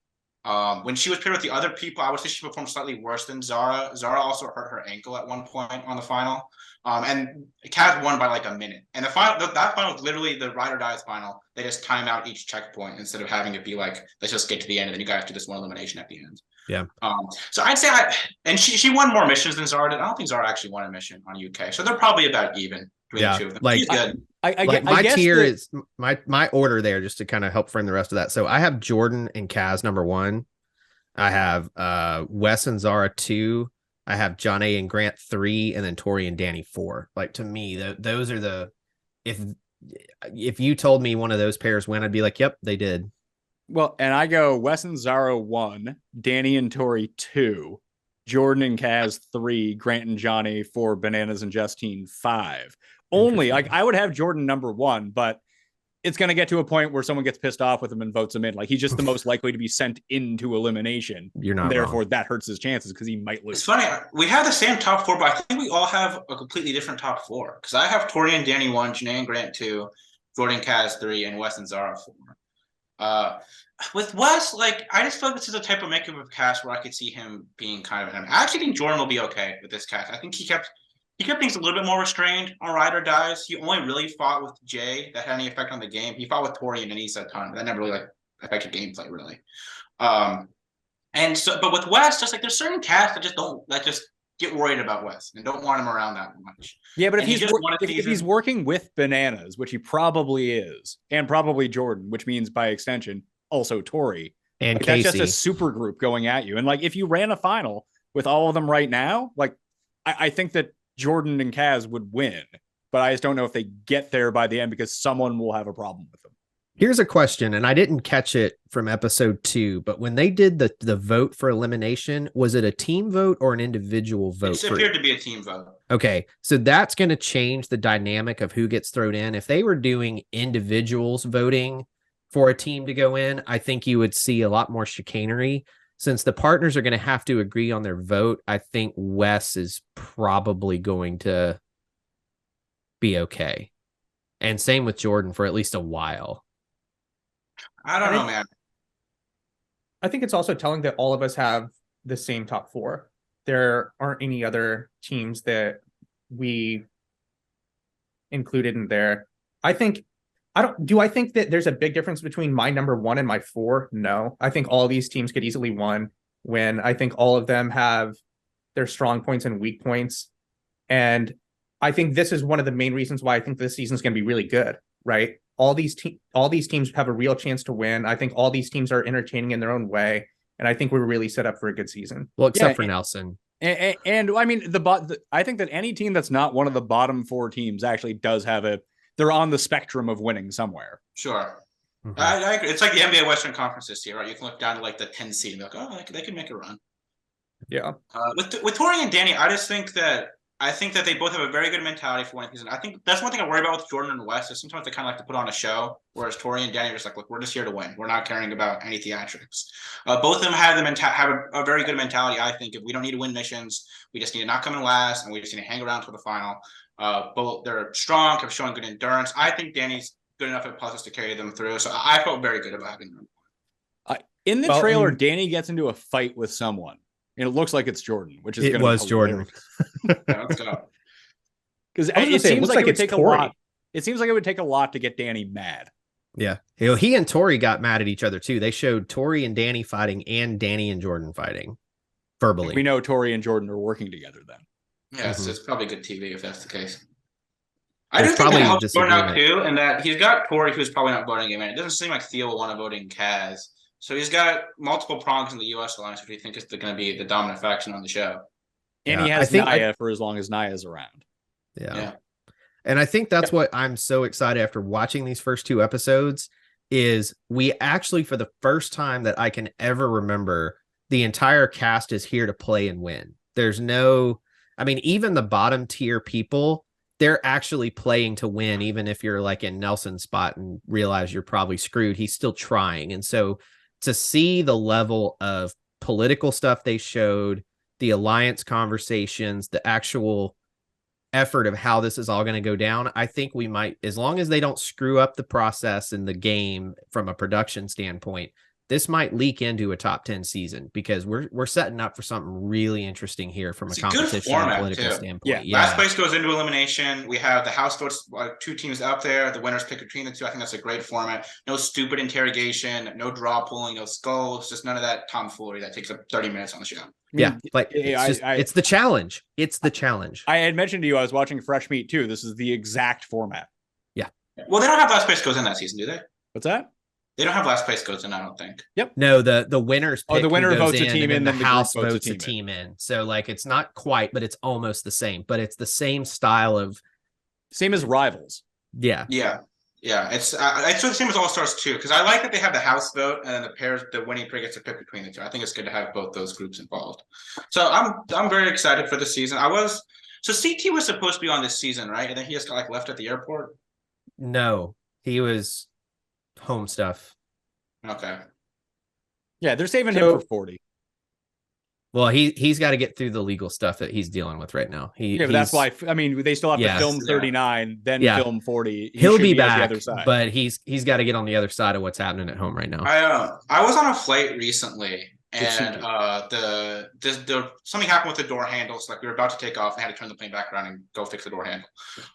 When she was paired with the other people, I would say she performed slightly worse than Zara. Zara also hurt her ankle at one point on the final. And Kaz won by like a minute. And the final, that final was literally the ride or dies final. They just time out each checkpoint instead of having it be like, let's just get to the end and then you guys do this one elimination at the end. Yeah. So I'd say and she won more missions than Zara did. I don't think Zara actually won a mission on UK. So they're probably about even between the two of them. Like, she's good. My tier is my order there, just to kind of help frame the rest of that. So I have Jordan and Kaz number 1. I have Wes and Zara 2. I have Jonna and Grant 3, and then Tori and Danny 4. Like, to me, those are the, if you told me one of those pairs win, I'd be like, yep, they did. Well, and I go Wes and Zara 1, Danny and Tori 2, Jordan and Kaz 3, Grant and Jonna 4, Bananas and Justine 5. Only, like, I would have Jordan number 1, but it's going to get to a point where someone gets pissed off with him and votes him in. Like, he's just the most likely to be sent into elimination. You're not Therefore, wrong. that hurts his chances because he might lose. It's funny. We have the same top 4, but I think we all have a completely different top 4. Because I have Tori and Danny 1, Janae and Grant 2, Jordan Kaz 3, and Wes and Zara 4. With Wes, like, I just feel like this is a type of makeup of cast where I could see him being kind of I actually think Jordan will be okay with this cast. I think he kept things a little bit more restrained on Ride or Dies. He only really fought with Jay that had any effect on the game. He fought with Tori and Anissa a ton. That never really affected gameplay really. And so, but with Wes, just like there's certain casts that just get worried about Wes and don't want him around that much. Yeah, but if he's working with Bananas, which he probably is, and probably Jordan, which means by extension also Tori, and like, Casey. that's just a super group going at you. And like, if you ran a final with all of them right now, like I think that Jordan and Kaz would win, but I just don't know if they get there by the end because someone will have a problem with them. Here's a question, and I didn't catch it from episode 2, but when they did the vote for elimination, was it a team vote or an individual vote? It appeared to be a team vote. Okay, so that's going to change the dynamic of who gets thrown in. If they were doing individuals voting for a team to go in, I think you would see a lot more chicanery. Since the partners are going to have to agree on their vote, I think Wes is probably going to be okay. And same with Jordan for at least a while. I don't know, man. I think it's also telling that all of us have the same top 4. There aren't any other teams that we included in there. I think that there's a big difference between my number 1 and my 4? No. I think all these teams could easily win. I think all of them have their strong points and weak points. And I think this is one of the main reasons why I think this season is going to be really good, right? All these teams have a real chance to win. I think all these teams are entertaining in their own way. And I think we're really set up for a good season. Well, except for Nelson. And I mean, I think that any team that's not one of the bottom 4 teams actually does have they're on the spectrum of winning somewhere. Sure. Mm-hmm. I agree. It's like the NBA Western Conference this year, right? You can look down to like the 10 seed and be like, oh, they can make a run. Yeah. With Tori and Danny, I just think that I think that they both have a very good mentality for winning season. I think that's one thing I worry about with Jordan and West is sometimes they kind of like to put on a show, whereas Tori and Danny are just like, look, we're just here to win. We're not caring about any theatrics. Both of them have a very good mentality. I think if we don't need to win missions, we just need to not come in last, and we just need to hang around for the final. Both they're strong, have shown good endurance. I think Danny's good enough at puzzles to carry them through. So I felt very good about having them. In the trailer, Danny gets into a fight with someone. And it looks like it's Jordan, which is It was Jordan. Yeah, let's go. Because it seems like it would take a lot. It seems like it would take a lot to get Danny mad. Yeah. He and Tori got mad at each other too. They showed Tori and Danny fighting and Danny and Jordan fighting verbally. We know Tori and Jordan are working together then. Yeah, it's probably good TV if that's the case. There's I do think probably that helps Jordan out disagreement. too, and that he's got Tori who's probably not voting him in. It doesn't seem like Theo will want to vote in Kaz. So he's got multiple prongs in the U.S. alliance, which we think is going to be the dominant faction on the show. And Yeah, he I has think Naya for as long as Naya's around. Yeah. And I think that's what I'm so excited after watching these first 2 episodes is we actually, for the first time that I can ever remember, the entire cast is here to play and win. There's no, I mean, even the bottom tier people, they're actually playing to win. Even if you're like in Nelson's spot and realize you're probably screwed, he's still trying. And so to see the level of political stuff they showed, the alliance conversations, the actual effort of how this is all going to go down, I think we might, as long as they don't screw up the process in the game from a production standpoint, this might leak into a top 10 season because we're setting up for something really interesting here from It's a a good competition and format, political too. standpoint. Yeah. Last place goes into elimination. We have the house votes, 2 teams up there. The winners pick between the 2. I think that's a great format. No stupid interrogation, no draw pulling, no skulls, just none of that tomfoolery that takes up 30 minutes on the show. Yeah, like it's the challenge. It's the challenge. I had mentioned to you I was watching Fresh Meat too. This is the exact format. Well, they don't have last place goes in that season, do they? What's that? They don't have last place goes in, I don't think. No, the winners pick the winner who goes votes a in, team and in, then then the the house group votes a team in. So like it's not quite, but it's almost the same. But it's the same style of Same as Rivals. yeah. Yeah, it's the same as All Stars too, because I like that they have the house vote and then the winning pair gets to pick between the 2. I think it's good to have both those groups involved. So I'm very excited for the season. So CT was supposed to be on this season, right? And then he just got like left at the airport. No, he was home stuff. Okay. Yeah, they're saving So- him for 40. Well, he's got to get through the legal stuff that he's dealing with right now. Yeah, but that's why. I mean, they still have Yes. to film 39, then Yeah. film 40. he'll should be at the back, other side. but he's got to get on the other side of what's happening at home right now. I was on a flight recently, and CT. the something happened with the door handles. Like we were about to take off, and I had to turn the plane back around and go fix the door handle.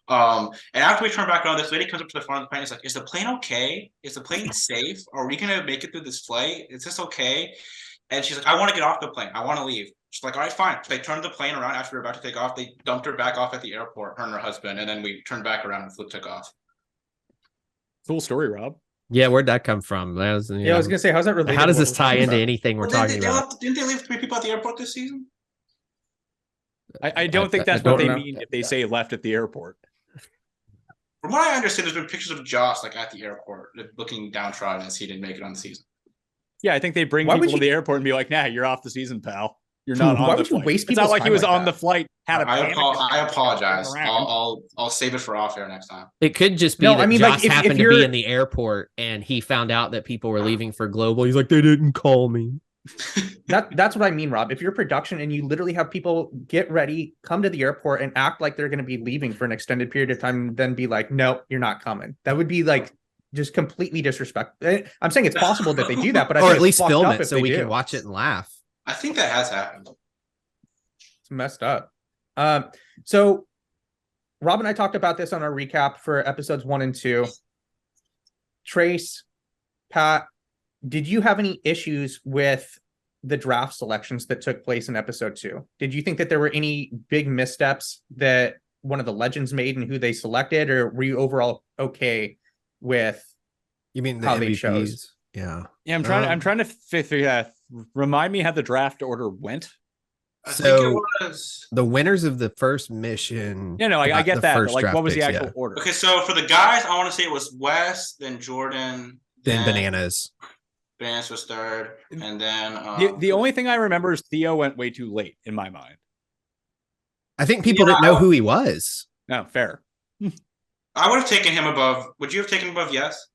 And after we turned back around, this lady comes up to the front of the plane. And is like, "Is the plane okay? Is the plane safe? Are we gonna make it through this flight? Is this okay?" And she's like, "I want to get off the plane. I want to leave." She's like, "All right, fine." So they turned the plane around after we were about to take off. They dumped her back off at the airport, her and her husband, and then we turned back around and took off. Cool story, Rob. Yeah, where'd that come from? That was, Yeah, I was gonna say, how's that related? how does to what this we're tie talking into about? anything we're Well, talking about? didn't they leave 3 people at the airport this season? I don't think I that's what don't they know. mean if they say left at the airport. From what I understand, there's been pictures of Joss like at the airport, looking downtrodden as he didn't make it on the season. Yeah, I think they bring Why would people to you- the airport and be like, "Nah, you're off the season, pal. You're not on Why the would you flight." waste It's not people's like he time was like on that? the flight. Had a I panic apologize. around. I'll save it for off air next time. It could just be No, that I mean, Joss like, if happened to you're- be in the airport and he found out that people were leaving for global. He's like, they didn't call me. That's what I mean, Rob. If you're production and you literally have people get ready, come to the airport and act like they're going to be leaving for an extended period of time, and then be like, "No, you're not coming." That would be like just completely disrespectful. I'm saying it's possible that they do that, but I Or think at it's least fucked film up it if so they we do. can watch it and laugh. I think that has happened. It's messed up. So Rob and I talked about this on our recap for episodes 1 and 2. Trace, Pat, did you have any issues with the draft selections that took place in episode 2? Did you think that there were any big missteps that one of the legends made and who they selected, or were you overall okay with You mean how they chose? Yeah. Yeah, I'm trying to figure out. Remind me how the draft order went. I So- think it was The winners of the first mission. Yeah, no, I got get the that. But first like, draft what was the picks, actual yeah. order? okay. So for the guys, I want to say it was Wes, then Jordan, Then bananas. Bananas was third, and then The only thing I remember is Theo went way too late in my mind. I think people didn't know who he was. No, fair. I would have taken him above. Would you have taken him above Yes?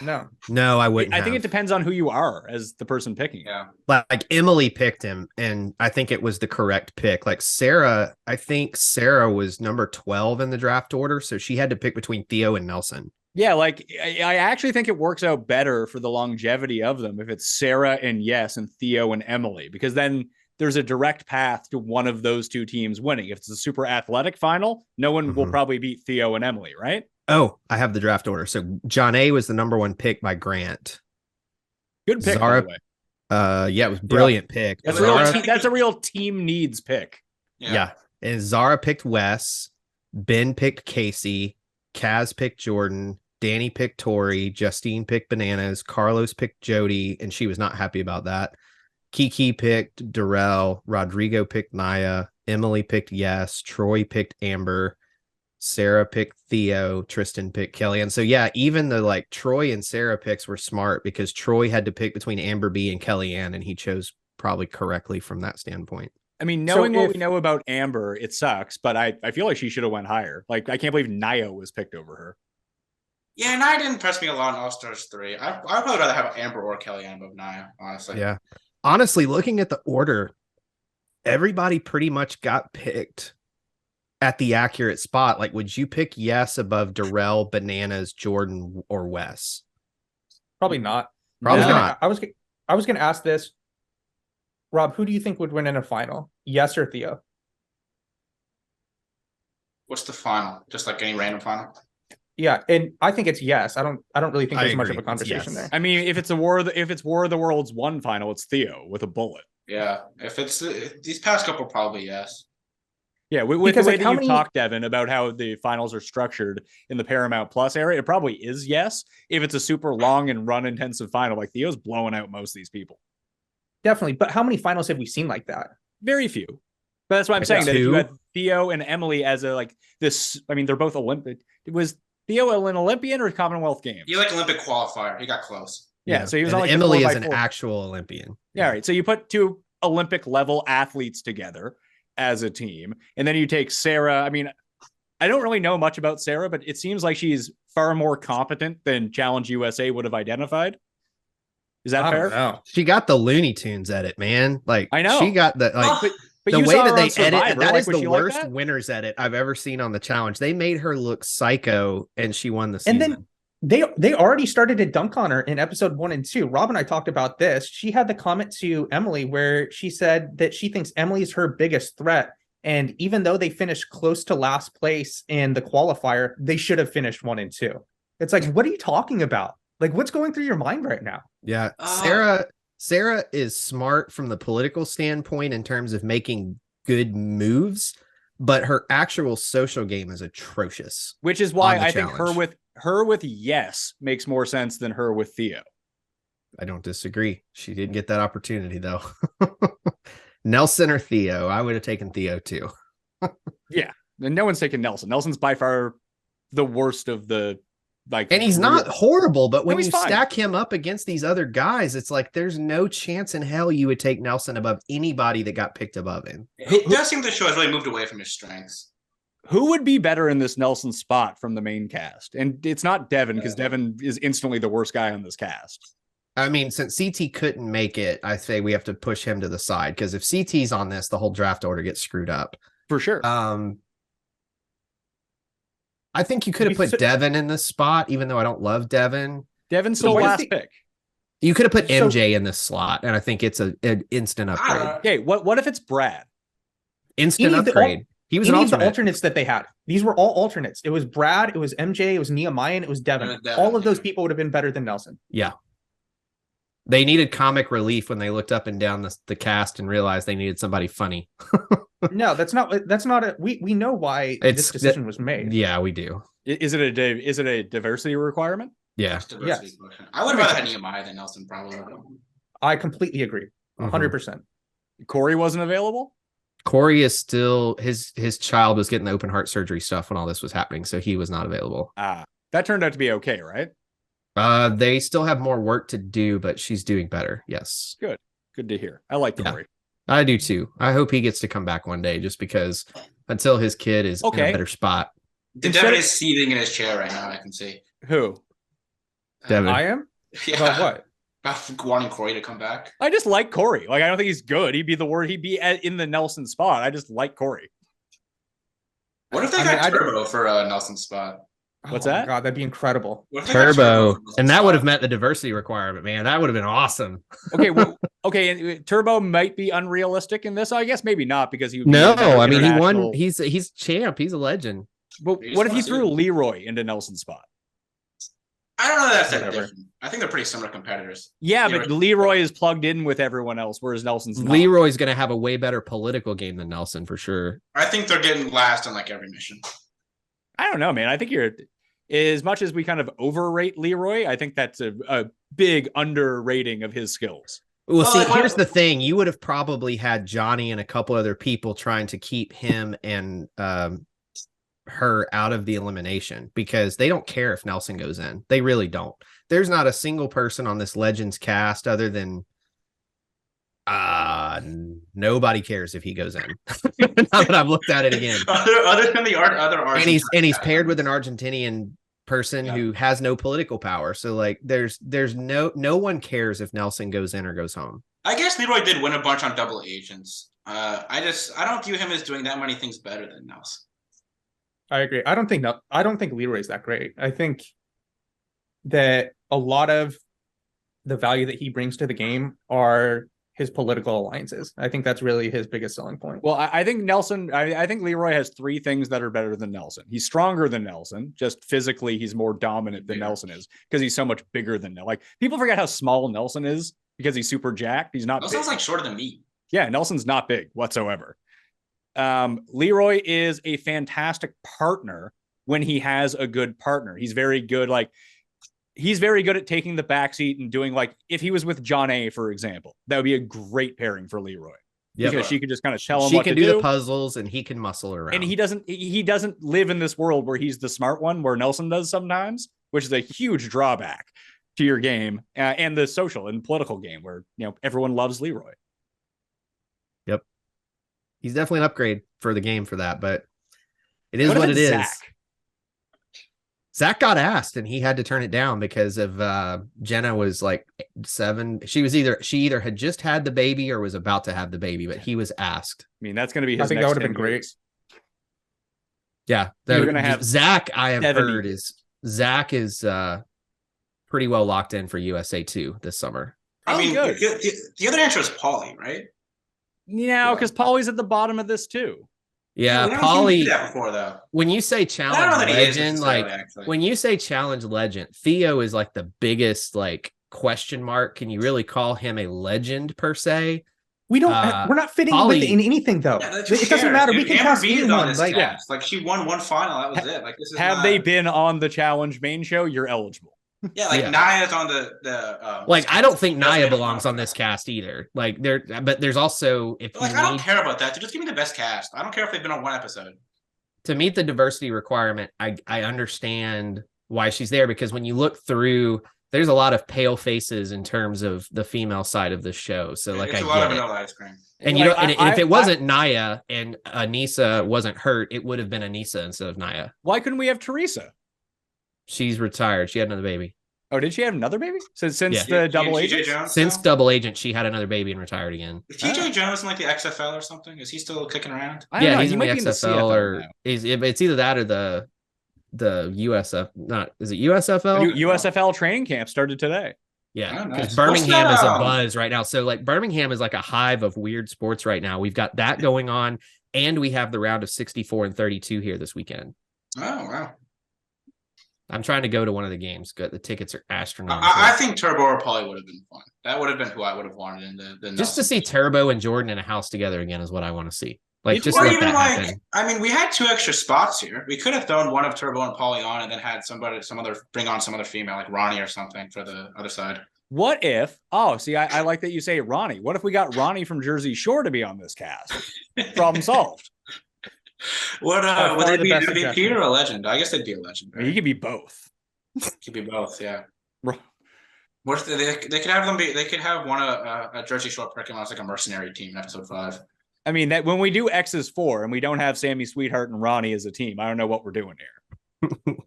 No, I wouldn't. I think it depends on who you are as the person picking. Yeah. Like Emily picked him, and I think it was the correct pick. Like Sarah, I think Sarah was number 12 in the draft order, so she had to pick between Theo and Nelson. Yeah, like I actually think it works out better for the longevity of them if it's Sarah and Yes and Theo and Emily, because then there's a direct path to one of those two teams winning. If it's a super athletic final, no one will probably beat Theo and Emily, right? Oh, I have the draft order. So John A was the number 1 pick by Grant. Good pick, Zara, by the way. Yeah, it was a brilliant pick. That's, Zara, that's a real team needs pick. yeah. And Zara picked Wes. Ben picked Casey. Kaz picked Jordan. Danny picked Tori. Justine picked Bananas. Carlos picked Jody, and she was not happy about that. Kiki picked Darrell. Rodrigo picked Naya. Emily picked Yes. Troy picked Amber. Sarah picked Theo. Tristan picked Kelly. And so, yeah, even the like Troy and Sarah picks were smart because Troy had to pick between Amber B and Kellyanne, and he chose probably correctly from that standpoint. I mean, knowing what we know about Amber, it sucks, but I feel like she should have went higher. Like, I can't believe Naya was picked over her. Yeah, Naya didn't impress me a lot in All Stars 3. I'd probably rather have Amber or Kellyanne above Naya, honestly. Yeah. Honestly, looking at the order, everybody pretty much got picked at the accurate spot. Like, would you pick Yes above Darrell, Bananas, Jordan, or Wes? Probably not. Probably not. I was going to ask this. Rob, who do you think would win in a final? Yes or Theo? What's the final? Just like any random final? Yeah, and I think it's Yes. I don't really think I there's much of agree. a conversation It's yes. there. I mean, if it's War of the Worlds 1 final, it's Theo with a bullet. Yeah, if it's these past couple, probably Yes. Yeah, with Because, the way like, that how you've many- talked, Devin, about how the finals are structured in the Paramount Plus area, it probably is Yes. If it's a super long and run intensive final, like Theo's blowing out most of these people. Definitely, but how many finals have we seen like that? Very few. But that's why I'm saying that if you Two. had Theo and Emily as a like this, I mean, they're both Olympic. Was Theo an Olympian or Commonwealth Games? He like Olympic qualifier. He got close. Yeah, so he was And on like Emily the is an 4x4. actual Olympian. Yeah, right. So you put two Olympic level athletes together as a team, and then you take Sarah. I mean, I don't really know much about Sarah, but it seems like she's far more competent than Challenge USA would have identified. Is that fair? know. She got the Looney Tunes edit, man. Like, I know. she got the like But the you way saw that her they on Survivor. edit. That Like, is was the she like worst that? winners edit I've ever seen on the challenge. They made her look psycho, and she won the And season. then they already started to dunk on her in episode 1 and 2. Rob and I talked about this. She had the comment to Emily where she said that she thinks Emily is her biggest threat. And even though they finished close to last place in the qualifier, they should have finished 1 and 2. It's like, what are you talking about? Like, what's going through your mind right now? Yeah, Uh, Sarah is smart from the political standpoint in terms of making good moves, but her actual social game is atrocious. Which is why on the I think challenge. her with Yes makes more sense than her with Theo. I don't disagree. She didn't get that opportunity though. Nelson or Theo? I would have taken Theo too. Yeah, and no one's taking Nelson. Nelson's by far the worst of the like, And he's not horrible, but when he's you fine. stack him up against these other guys, it's like there's no chance in hell you would take Nelson above anybody that got picked above him. It does seem the show has really moved away from his strengths. Who would be better in this Nelson spot from the main cast? And it's not Devin, because Devin is instantly the worst guy on this cast. I mean, since CT couldn't make it, I say we have to push him to the side because if CT's on this, the whole draft order gets screwed up. For sure. I think you could have put Devin in this spot, even though I don't love Devin. Devin's still what is last the- pick. You could have put So- MJ in this slot, and I think it's an instant upgrade. Okay, what if it's Brad? Instant Any of the upgrade. He was an Any of the alternate. alternates that they had. These were all alternates. It was Brad, it was MJ, it was Nehemiah, and it was Devin. Devin, All of those yeah. people would have been better than Nelson. Yeah. They needed comic relief when they looked up and down the cast and realized they needed somebody funny. No, that's not a we know why this decision was made. Yeah, we do. Is it a diversity requirement? Yeah. Just diversity question. I would have rather had Nehemiah than Nelson, probably. I completely agree. Mhm. 100%. Corey wasn't available? Corey is still his child was getting the open heart surgery stuff when all this was happening, so he was not available. That turned out to be okay, right? They still have more work to do, but she's doing better. Yes. Good to hear. I like Yeah. Corey. I do too. I hope he gets to come back one day, just because until his kid is in a better spot. Devin is seething in his chair right now. I can see. Who? Devin. I am? Yeah. About what? About wanting Corey to come back. I just like Corey. Like, I don't think he's good. He'd be in the Nelson spot. I just like Corey. What if they got Turbo for Nelson's spot? What's Oh my that? God, that'd be incredible. What if they got Turbo, for and that Nelson's would have spot? met the diversity requirement, man. That would have been awesome. Okay, well, okay, Turbo might be unrealistic in this. I guess maybe not, because he would No, be in I mean, he won. international- He's champ. He's a legend. But He's what if he not threw serious. Leroy into Nelson's spot? I don't know that that's that Whatever. different. I think they're pretty similar competitors. Yeah, Yeah, but but- Leroy is plugged in with everyone else, whereas Nelson's not. Leroy's going to have a way better political game than Nelson for sure. I think they're getting last on like every mission. I don't know, man. I think you're, as much as we kind of overrate Leroy, I think that's a big underrating of his skills. Well, Well, see, like, here's the thing. You would have probably had Johnny and a couple other people trying to keep him and her out of the elimination, because they don't care if Nelson goes in. They really don't. There's not a single person on this Legends cast other than nobody cares if he goes in. Now that I've looked at it again. Other than the other And he's Argentine paired guy. with an Argentinian person Yeah. who has no political power. So like there's no one cares if Nelson goes in or goes home. I guess Leroy did win a bunch on double agents. I don't view him as doing that many things better than Nelson. I agree. I don't think Leroy's that great. I think that a lot of the value that he brings to the game are his political alliances. I think that's really his biggest selling point. Well, I think Nelson, I think Leroy has three things that are better than Nelson. He's stronger than Nelson. Just physically, he's more dominant than Nelson is, because he's so much bigger than Nelson. Like, people forget how small Nelson is because he's super jacked. He's not Nelson's big. like shorter than me. Yeah, Nelson's not big whatsoever. Leroy is a fantastic partner when he has a good partner. He's very good. Like, he's very good at taking the backseat and doing, like, if he was with John A, for example, that would be a great pairing for Leroy. Yep. Because she could just kind of tell him She what can to do the puzzles and he can muscle around. and he doesn't live in this world where he's the smart one, where Nelson does sometimes, which is a huge drawback to your game and the social and political game, where, you know, everyone loves Leroy. Yep. He's definitely an upgrade for the game for that, but it is if what it it's is. Zach? Zach got asked and he had to turn it down because of Jenna was like 7. She either had just had the baby or was about to have the baby, but he was asked. I mean, that's going to be his I think that next would have 10 been great. years. Yeah. You're gonna have Zach, I have 70 heard, Zach is pretty well locked in for USA 2 this summer. I mean, good. the other answer is Pauly, right? Yeah, because Paulie's at the bottom of this too. Yeah, We haven't seen him do Pauly, that before, though. when you say I don't know challenge that he is legend, necessarily, like actually. when you say challenge legend, Theo is like the biggest like question mark. Can you really call him a legend per se? We don't. Uh, we're not fitting Pauly- in anything though. Yeah, it doesn't matter. We can Amber cast Beat is anyone. on this Like, cast. Like, she won one final. That was it. Like, this is Have not- they been on the challenge main show? You're eligible. Yeah, like Yeah. Naya's on the Like, I don't think Doesn't Naya make a belongs final. on this cast either. Like, but there's also, if Like, you I don't need care about that. Dude, just give me the best cast. I don't care if they've been on one episode. to meet the diversity requirement, I understand why she's there, because when you look through, there's a lot of pale faces in terms of the female side of the show. So like, It's I a lot of get it. vanilla ice cream. And you Like, know, and if I- it wasn't Naya and Anissa wasn't hurt, it would have been Anissa instead of Naya. Why couldn't we have Teresa? She's retired. She had another baby. Oh, did she have another baby since Yeah. the double TJ agent? Jones Since still? Double Agent, she had another baby and retired again. Is TJ Jones in like the XFL or something? Is he still kicking around? I don't Yeah, know. he's He in might the be in the XFL CFL or now. it's either that or the USF. Not is it USFL? USFL training camp started today. Yeah, Oh, because nice. Birmingham What's is a that? buzz right now. So like Birmingham is like a hive of weird sports right now. We've got that going on, and we have the round of 64 and 32 here this weekend. Oh, wow. I'm trying to go to one of the games. The tickets are astronomical. I think Turbo or Pauly would have been fun. That would have been who I would have wanted in the Just to Nelson. see Turbo and Jordan in a house together again is what I want to see. Like, just or let even that like, happen. I mean, we had 2 extra spots here. We could have thrown one of Turbo and Pauly on, and then had bring on some other female, like Ronnie or something, for the other side. What if? Oh, see, I like that you say Ronnie. What if we got Ronnie from Jersey Shore to be on this cast? Problem solved. Would far they the be best MVP suggestion. or a legend? I guess they'd be a legend. I mean, he Right? could be both. Could be both. Yeah. What if they could have them be? They could have one a Jersey Shore Pokemon as like a mercenary team in episode 5. I mean, that when we do X's 4 and we don't have Sammy Sweetheart and Ronnie as a team, I don't know what we're doing here.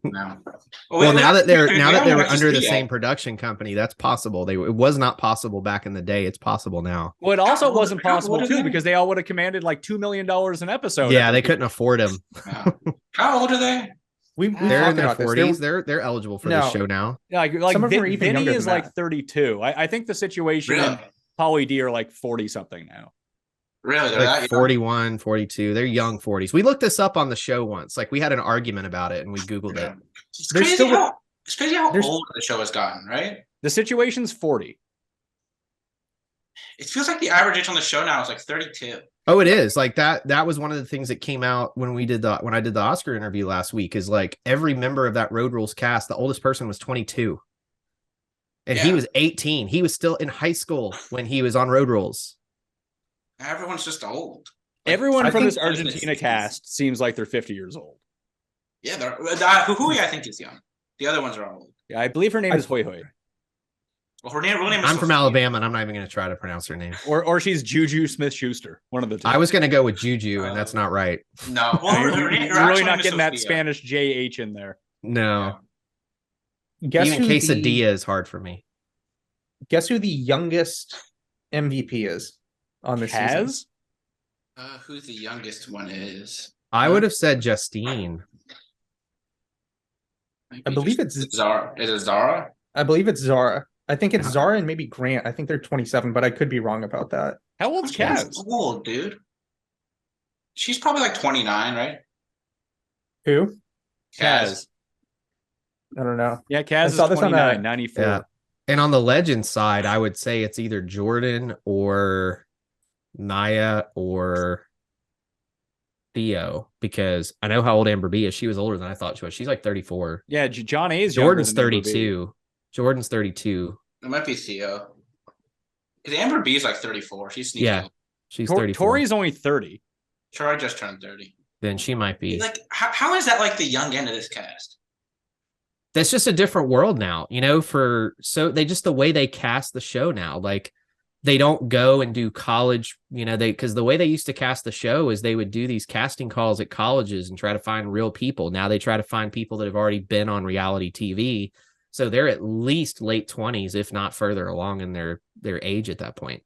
No. Well, now that they're don't under the see same it. production company, that's possible. It was not possible back in the day. It's possible now. Well, it also old- wasn't how possible old are too they? because they all would have commanded like $2 million an episode. Yeah, they couldn't afford them. No. How old are they? We've They're in talked their about this. 40s. They're eligible for No. this show now. like Some of them are even Vinny younger is than like that. 32. I think the situation Really? in Pauly D are like 40 something now. Really? They're Like that 41, 42. They're young 40s. We looked this up on the show once. Like we had an argument about it and we Googled young? it. It's They're crazy still- how there's- old the show has gotten, right? The situation's 40. It feels like the average age on the show now is like 32. Oh, it is. Like that was one of the things that came out when I did the Oscar interview last week is like every member of that Road Rules cast, the oldest person was 22. And he Yeah. was 18. He was still in high school when he was on Road Rules. Everyone's just old. Like, Everyone I from think- this Argentina cast seems like they're 50 years old. Yeah, they're Hui I think is young. The other ones are all old. Yeah, I believe her name is Hoy Hoy. Well, her real name is I'm from Sophia. Alabama and I'm not even going to try to pronounce her name. Or she's Juju Smith Schuster. One of the two. I was going to go with Juju and that's not right. No, well, You're her really actual not name is getting that Sophia. Spanish JH in there. No. Guess Even who quesadilla the, is hard for me. guess who the youngest MVP is on this season? Kaz? Who's the youngest one is? I would have said Justine. I believe it's Zara. Is it Zara? I believe it's Zara. I think it's Zara and maybe Grant. I think they're 27, but I could be wrong about that. How old's That's Kaz? old, dude. She's probably like 29, right? Who? Kaz. I don't know. Yeah, Kaz is saw this on 29, a- 94. Yeah. And on the legend side, I would say it's either Jordan or Naya or Theo, because I know how old Amber B is. She was older than I thought she was. She's like 34. Yeah, John A is Jordan's younger than Amber B. 32. Jordan's 32. It might be Theo. Because Amber B is like 34. She's sneaky. Yeah. She's Tor- 34. Tori's only 30. Troy just turned 30. Then she might be. Like, how is that like the young end of this cast? That's just a different world now, they just the way they cast the show now, like they don't go and do college, because the way they used to cast the show is they would do these casting calls at colleges and try to find real people. Now they try to find people that have already been on reality TV. So they're at least late 20s, if not further along in their age at that point.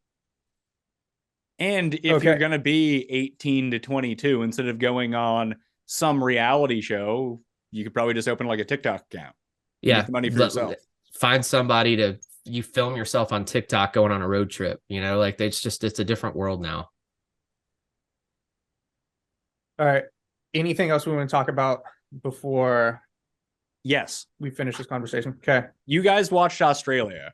And if Okay. you're going to be 18 to 22, instead of going on some reality show, you could probably just open like a TikTok account. Yeah. Make the money for yourself. Find somebody you film yourself on TikTok going on a road trip, like it's a different world now. All right. Anything else we want to talk about before Yes. we finish this conversation? Okay. You guys watched Australia.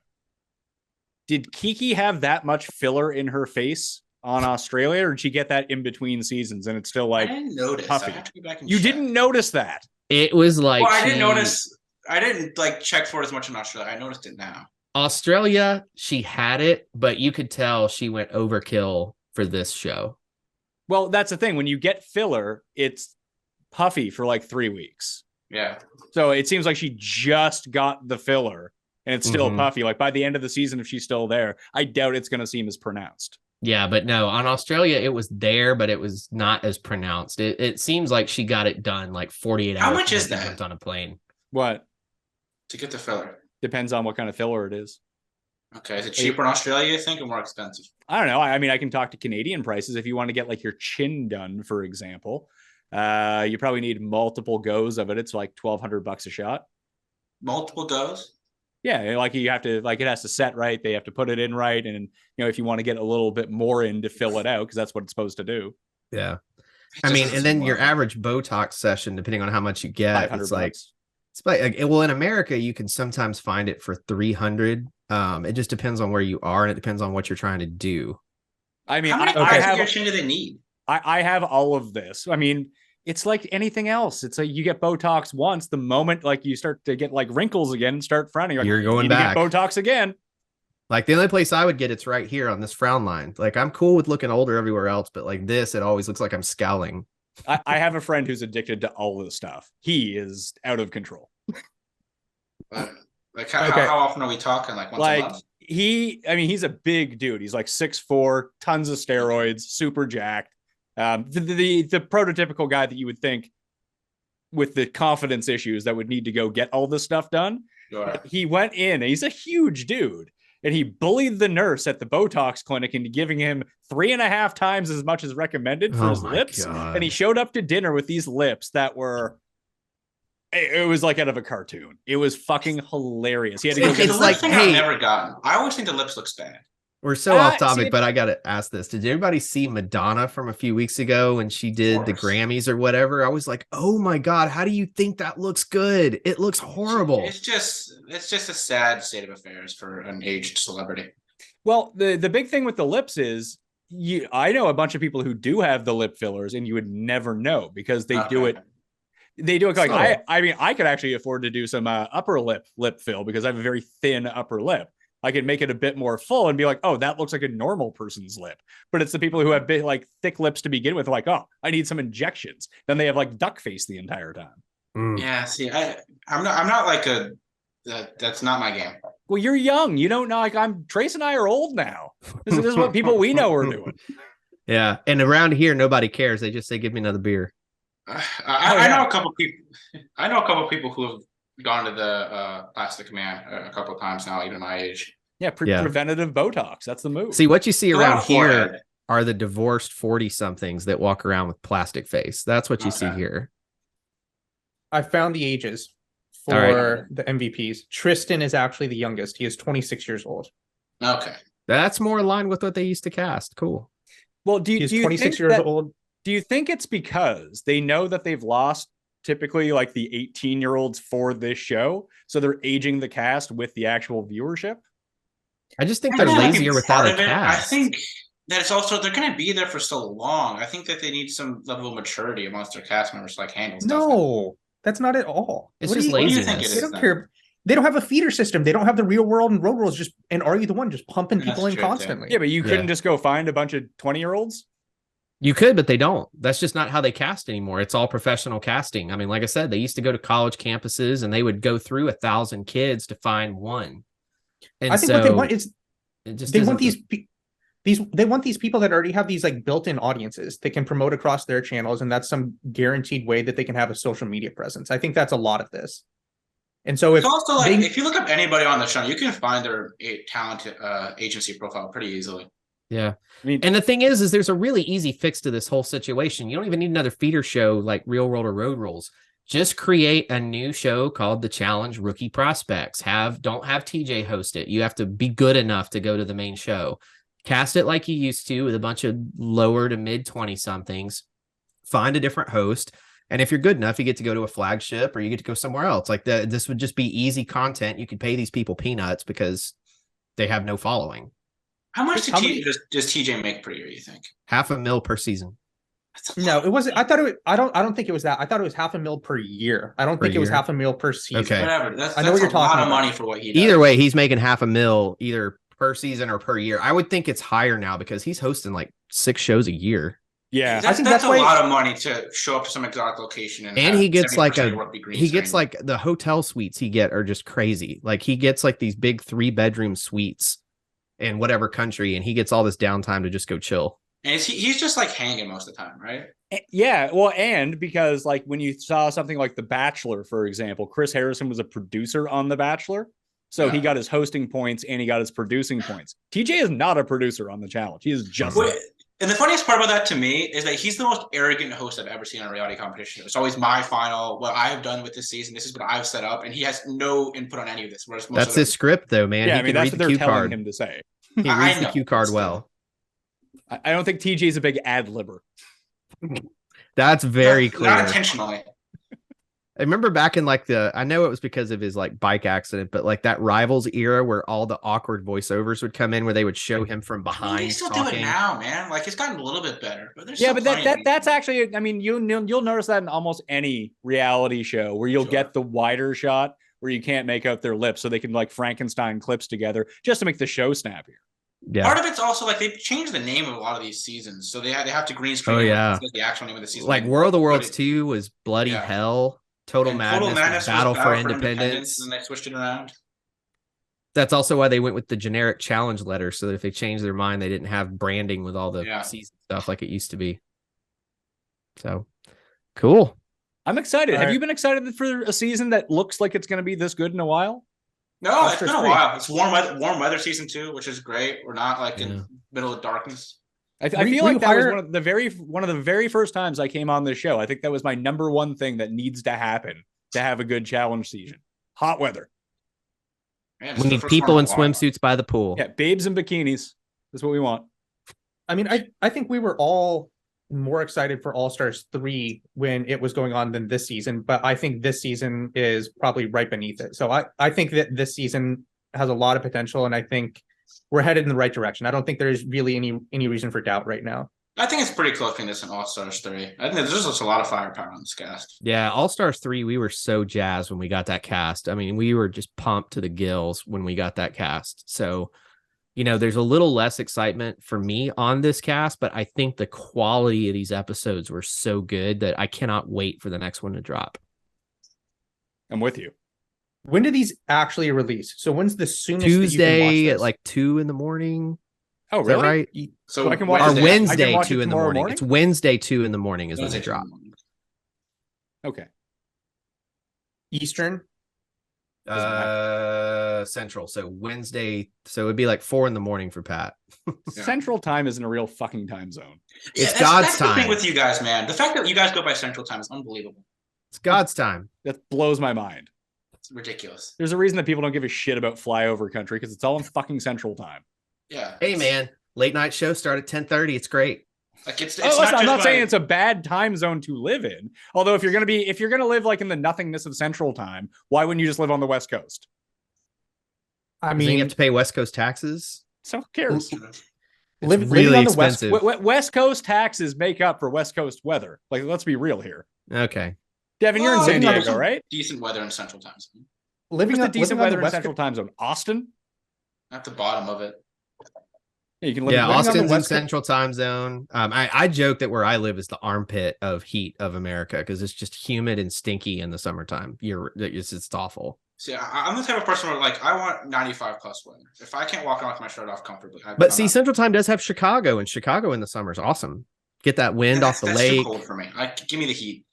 Did Kiki have that much filler in her face on Australia, or did she get that in between seasons and it's still like I didn't notice. puffy? I have to go back and You check. didn't notice that? It was like Well, I didn't notice. I didn't like check for it as much in Australia. I noticed it now. Australia, she had it, but you could tell she went overkill for this show. Well, that's the thing. When you get filler, it's puffy for like 3 weeks. Yeah. So it seems like she just got the filler and it's still Mhm. puffy. Like by the end of the season, if she's still there, I doubt it's going to seem as pronounced. Yeah, but no, on Australia, it was there, but it was not as pronounced. It seems like she got it done like 48 How hours. much is before she that? jumped on a plane. What? To get the filler. Depends on what kind of filler it is. Okay. Is it cheaper in Australia, you think, or more expensive? I don't know. I mean, I can talk to Canadian prices. If you want to get like your chin done, for example, you probably need multiple goes of it. It's like $1,200 a shot. Multiple goes? Yeah, like you have to, like it has to set right. They have to put it in right, and if you want to get a little bit more in to fill it out, because that's what it's supposed to do. Yeah. It I just mean, doesn't and then seem your worth it. average Botox session, depending on how much you get, $500. it's like, well, in America, you can sometimes find it for 300. It just depends on where you are, and it depens on what you're trying to do. I mean, How many I parts have of your chin do they need? I have all of this. I mean, it's like anything else. It's like you get Botox once, the moment like you start to get like wrinkles again and start frowning, You're going "Need to back." get Botox again. Like the only place I would get it's right here on this frown line. Like I'm cool with looking older everywhere else, but like this, it always looks like I'm scowling. I have a friend who's addicted to all this stuff. He is out of control. But Like how, Okay. how often are we talking? Like once a Like month? he's a big dude. He's like 6'4", tons of steroids, super jacked. The prototypical guy that you would think with the confidence issues that would need to go get all this stuff done. Sure. But he went in, and he's a huge dude, and he bullied the nurse at the Botox clinic into giving him 3.5 times as much as recommended for Oh his my lips. God. And he showed up to dinner with these lips that were, it was like out of a cartoon. It was fucking hilarious. He had to go It's get the it's lip like, thing hey- I've never gotten. I always think the lips looks bad. We're so off topic, see- but I gotta ask this. Did everybody see Madonna from a few weeks ago when she did the course. Grammys or whatever? I was like, oh my God, how do you think that looks good? It looks horrible. It's just a sad state of affairs for an aged celebrity. Well, the big thing with the lips is I know a bunch of people who do have the lip fillers, and you would never know because they do it. They do it like So- I mean, I could actually afford to do some upper lip fill because I have a very thin upper lip. I could make it a bit more full and be like, oh, that looks like a normal person's lip. But it's the people who have big, like thick lips to begin with, like, oh, I need some injections. Then they have like duck face the entire time. Mm. Yeah, see, I'm not like that's not my game. Well, you're young. You don't know. Like Trace and I are old now. This is what people we know are doing. Yeah. And around here, nobody cares. They just say, give me another beer. I know a couple people. I know a couple people who have gone to the plastic man a couple of times now, even my age. Yeah, preventative Botox. That's the move. See, what you see Go around out here forehead. are the divorced 40-somethings that walk around with plastic face. That's what you see Okay. here. I found the ages for All right. the MVPs. Tristan is actually the youngest. He is 26 years old. Okay. That's more aligned with what they used to cast. Cool. Well, do He's you 26 think years that, old. do you think it's because they know that they've lost typically like the 18-year-olds for this show, so they're aging the cast with the actual viewership? I just think I they're think that'd be lazier without part a of it. cast. I think that it's also they're going to be there for so long. I think that they need some level of maturity amongst their cast members to like handle stuff. No, that's not at all. It's What do just you- what do you laziness. think it They is don't then? care. They don't have a feeder system. They don't have the real world and road rules. And Are You the One just pumping That's people in true, too. constantly. Yeah, but you couldn't Yeah. just go find a bunch of 20-year-olds? You could, but they don't. That's just not how they cast anymore. It's all professional casting. I mean, like I said, they used to go to college campuses and they would go through 1,000 kids to find one. And I think so what they want is it just they isn't want they want these people that already have these like built-in audiences they can promote across their channels, and that's some guaranteed way that they can have a social media presence. I think that's a lot of this. And so if It's also like they- if you look up anybody on the show, you can find their talented agency profile pretty easily. Yeah. I mean, And the thing is there's a really easy fix to this whole situation. You don't even need another feeder show like Real World or Road Rules. Just create a new show called The Challenge Rookie Prospects. Don't have TJ host it. You have to be good enough to go to the main show. Cast it like you used to with a bunch of lower to mid 20-somethings. Find a different host. And if you're good enough, you get to go to a flagship or you get to go somewhere else. Like this would just be easy content. You could pay these people peanuts because they have no following. How much How many- does TJ make per year? You think? $500,000 per season. no, it wasn't. I thought it was, I don't think it was that. I thought it was $500,000 per year. I don't Per think it was year? $500,000 per season. Okay. Whatever. That's I know what you're a lot talking of about. money for what he does. Either way, he's making $500,000 either per season or per year. I would think it's higher now because he's hosting like 6 shows a year. yeah. That's, think that's that's a why- lot of money to show up to some exotic location And have he gets 70% like of your work be green he gets screen. like the hotel suites he get are just crazy. Like he gets like these big 3-bedroom suites in whatever country, and he gets all this downtime to just go chill. And he's just like hanging most of the time, right? Yeah, well, and because like when you saw something like The Bachelor, for example, Chris Harrison was a producer on The Bachelor. So he Yeah. got his hosting points and he got his producing points. TJ is not a producer on the challenge. He is just Wait, and the funniest part about that to me is that he's the most arrogant host I've ever seen on a reality competition. It's always my final, what I have done with this season. This is what I've set up, and he has no input on any of this. Whereas most That's of his script though, man. yeah, He I mean can that's read what the they're cue telling card. him to say. He I reads the know, cue card still. well. I don't think TJ is a big ad libber. That's very Not clear. intentionally. I remember back in like I know it was because of his like bike accident, but like that Rivals era where all the awkward voiceovers would come in where they would show him from I mean, behind they still do talking. it now, man. Like it's gotten a little bit better, but there's Yeah, still but plenty of that's actually, I mean, you'll notice that in almost any reality show where you'll Sure. get the wider shot where you can't make out their lips, so they can like Frankenstein clips together just to make the show snappier. Yeah. Part of it's also like they've changed the name of a lot of these seasons, so they have to green screen. Oh, yeah. the actual name of the season. Like World of Worlds But 2 was Bloody Yeah. Hell. Total and Madness, was was Battle for Independence. and they switched it around. That's also why they went with the generic challenge letter, so that if they changed their mind, they didn't have branding with all the season stuff like it used to be. So cool. I'm excited. All Have right. you been excited for a season that looks like it's going to be this good in a while? No, it's been a 3. while. It's warm weather season 2, which is great. We're not like in middle of darkness. I feel like that was one of the very first times I came on this show. I think that was my number one thing that needs to happen to have a good challenge season. Hot weather. Man, We need people in swimsuits by the pool. Yeah, babes in bikinis. That's what we want. I mean, I think we were all more excited for All-Stars 3 when it was going on than this season, but I think this season is probably right beneath it. So I think that this season has a lot of potential, and I think we're headed in the right direction. I don't think there's really any reason for doubt right now. I think it's pretty close between this and All-Stars 3. I think there's just a lot of firepower on this cast. Yeah, All-Stars 3, we were so jazzed when we got that cast. I mean, we were just pumped to the gills when we got that cast. So, you know, there's a little less excitement for me on this cast, but I think the quality of these episodes were so good that I cannot wait for the next one to drop. I'm with you. When do these actually release? So when's the soonest Tuesday that you can watch at like 2 a.m. Oh, Is really? that right? So I can watch Or it. Wednesday I can watch 2 it in the tomorrow morning. morning? It's Wednesday 2 in the morning is when Wednesday they drop. Okay. Eastern? Central. So Wednesday. So it'd be like 4 a.m. for Pat. Yeah. Central time isn't a real fucking time zone. It's that's God's the thing time. with you guys, man. The fact that you guys go by Central Time is unbelievable. It's God's time. That blows my mind. It's ridiculous. There's a reason that people don't give a shit about flyover country because it's all in fucking Central time. Yeah. Hey man, late night show start at 10:30. It's great. Like it's Oh, listen, I'm not just saying by- it's a bad time zone to live in. Although if you're gonna live like in the nothingness of Central time, why wouldn't you just live on the West Coast? I Then you mean, have to pay West Coast taxes. So who cares? It's living really on the West- expensive. West Coast taxes make up for West Coast weather. Like, let's be real here. Okay. Devin, you're in Well, San living on Diego, the- right? decent weather in Central Time Zone. living What's on the decent living on weather the in West Central Coast, time zone? Austin? At the bottom of it. Yeah, you can live Yeah, living on the Austin's in West Coast- Central Time Zone. I joke that where I live is the armpit of heat of America because it's just humid and stinky in the summertime. It's awful. See, I'm the type of person where like I want 95 plus weather. If I can't walk around with my shirt off comfortably, But I'm see, not- Central Time does have Chicago, and Chicago in the summer is awesome. Get that wind that's- off the that's lake. too cold for me. Give me the heat.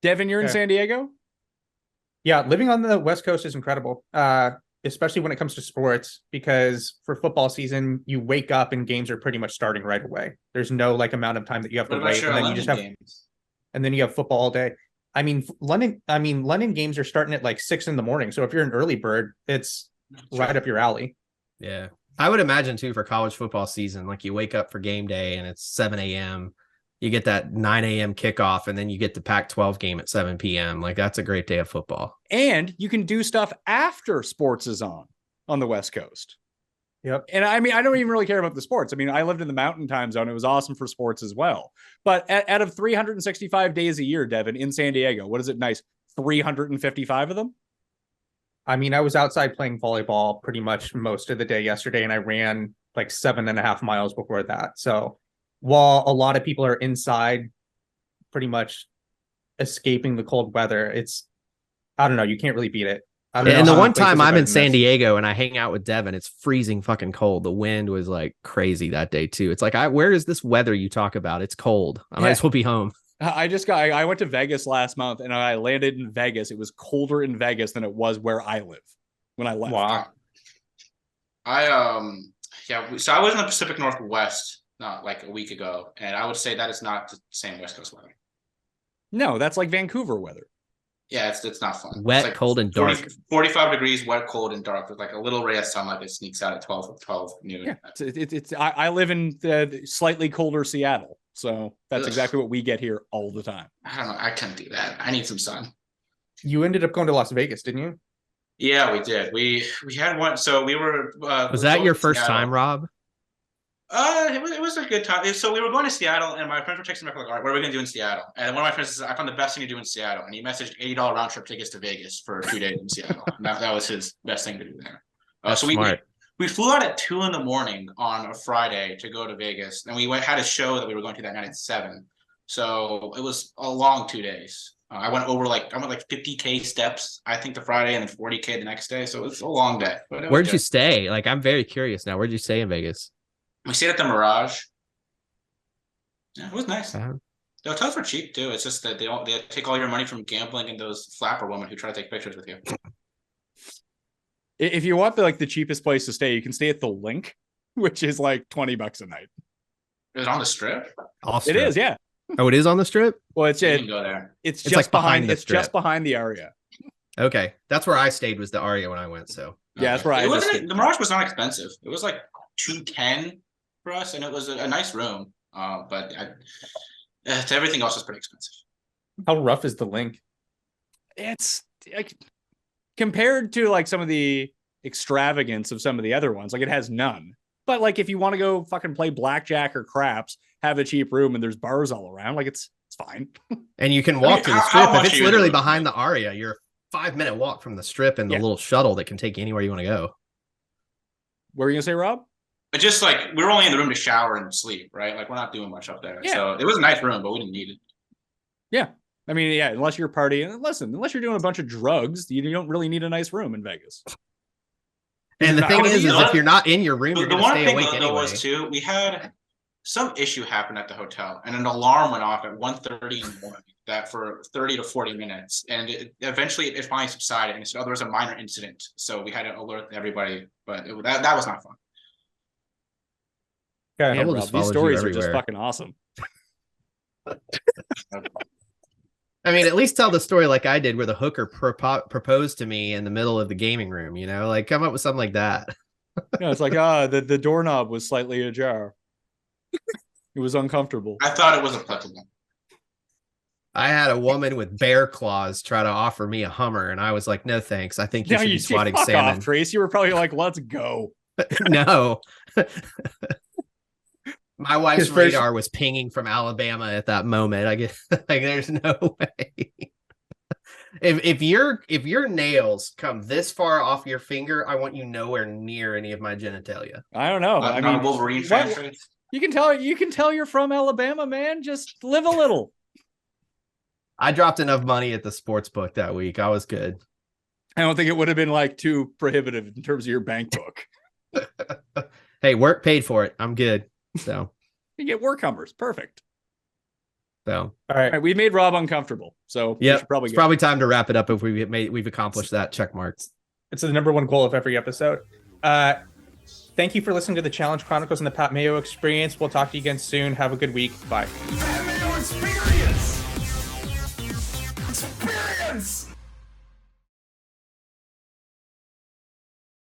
Devin, you're in Okay. San Diego? Yeah, living on the West Coast is incredible, especially when it comes to sports, because for football season, you wake up and games are pretty much starting right away. There's no like amount of time that you have to What about wait, your and then you London just have, games? and then you have football all day. London games are starting at like 6 a.m. So if you're an early bird, it's right up your alley. Yeah. I would imagine too for college football season, like you wake up for game day and it's 7 a.m. You get that 9 a.m. kickoff, and then you get the Pac-12 game at 7 p.m. Like that's a great day of football. And you can do stuff after sports is on the West Coast. Yep. And I mean, I don't even really care about the sports. I mean, I lived in the mountain time zone. It was awesome for sports as well. But out of 365 days a year, Devin, in San Diego, what is it nice? 355 of them? I mean, I was outside playing volleyball pretty much most of the day yesterday, and I ran like 7.5 miles before that. So while a lot of people are inside pretty much escaping the cold weather, I don't know, you can't really beat it. I don't know And the how one many places time are I'm better in than San this. Diego and I hang out with Devin, it's freezing fucking cold. The wind was like crazy that day too. It's like, where is this weather you talk about? It's cold. I might Yeah. as well be home. I went to Vegas last month and I landed in Vegas. It was colder in Vegas than it was where I live when I left. Wow. So I was in the Pacific Northwest not like a week ago, and I would say that is not the same West Coast weather. No, that's like Vancouver weather. Yeah, it's not fun. Wet, It's like cold, and dark. 45 degrees, wet, cold, and dark with like a little ray of sunlight that sneaks out at 12 noon. Yeah, I live in slightly colder Seattle, so that's Ugh. exactly what we get here all the time. I don't know. I couldn't do that. I need some sun. You ended up going to Las Vegas, didn't you? Yeah, we did. We had one. So we were. Was that your first time, Rob? It was a good time. So we were going to Seattle, and my friends were texting me like, "All right, what are we gonna do in Seattle?" And one of my friends said, "I found the best thing to do in Seattle," and he messaged $80 round trip tickets to Vegas for 2 days in Seattle. And that was his best thing to do there. That's So smart. we flew out at 2 a.m. on a Friday to go to Vegas, and we had a show that we were going to that night at 7. So it was a long 2 days. I went like 50K steps, I think, the Friday, and then 40K the next day. So it was a long day. But Where'd you stay? Like, I'm very curious now. Where'd you stay in Vegas? We stayed at the Mirage. Yeah, it was nice. Uh-huh. The hotels were cheap too. It's just that they take all your money from gambling and those flapper women who try to take pictures with you. If you want the cheapest place to stay, you can stay at the Link, which is like $20 a night. It was on the strip. It is, yeah. Oh, it is on the strip? Well, You didn't go there. it's It's just like behind the it's strip. just behind the Aria. Okay. That's where I stayed, was the Aria when I went. So Yeah, that's where I It just wasn't. The Mirage was not expensive. It was like $210 for us, and it was a nice room. But everything else was pretty expensive. How rough is the Link? It's like compared to like some of the extravagance of some of the other ones, like it has none. But like if you want to go fucking play blackjack or craps, have a cheap room and there's bars all around, like it's fine. and you can walk to the how strip. If much it's are you literally doing? behind the Aria, you're a 5-minute walk from the strip and the Yeah. little shuttle that can take you anywhere you want to go. What were you gonna say, Rob? But just like we were only in the room to shower and sleep, right? Like we're not doing much up there. Yeah. So it was a nice room, but we didn't need it. I mean, yeah, unless you're partying. Listen, unless you're doing a bunch of drugs, you don't really need a nice room in Vegas. And the not- thing I is mean, if you're not in your room, The you're going to one stay thing awake though anyway. was too, we had some issue happen at the hotel, and an alarm went off at 1:30 in the morning. That for 30 to 40 minutes, and eventually it finally subsided. And it said, "Oh, there was a minor incident," so we had to alert everybody. But that was not fun. Okay. Man, will Rob, just these follow you stories are just everywhere. fucking awesome. I mean, at least tell the story like I did, where the hooker proposed to me in the middle of the gaming room. You know, like come up with something like that. Yeah, it's like the doorknob was slightly ajar. It was uncomfortable. I thought it was applicable. I had a woman with bear claws try to offer me a Hummer, and I was like, "No, thanks. I think you Now should be see, swatting fuck salmon." off, Trace. You were probably like, "Let's go." No. My wife's His first- radar was pinging from Alabama at that moment. I guess like there's no way. If your nails come this far off your finger, I want you nowhere near any of my genitalia. I don't know. I Not mean, a Wolverine what- fan. Trace? you can tell you're from Alabama, man. Just live a little. I dropped enough money at the sports book that week. I was good. I don't think it would have been like too prohibitive in terms of your bank book. Hey, work paid for it. I'm good. So You get work Hummers. Perfect. so All All right. right, we made Rob uncomfortable. So we yeah, should probably it's go. probably time to wrap it up if we've accomplished that check mark. It's the number one goal of every episode. Thank you for listening to the Challenge Chronicles and the Pat Mayo Experience. We'll talk to you again soon. Have a good week. Bye. Pat Mayo Experience! Experience!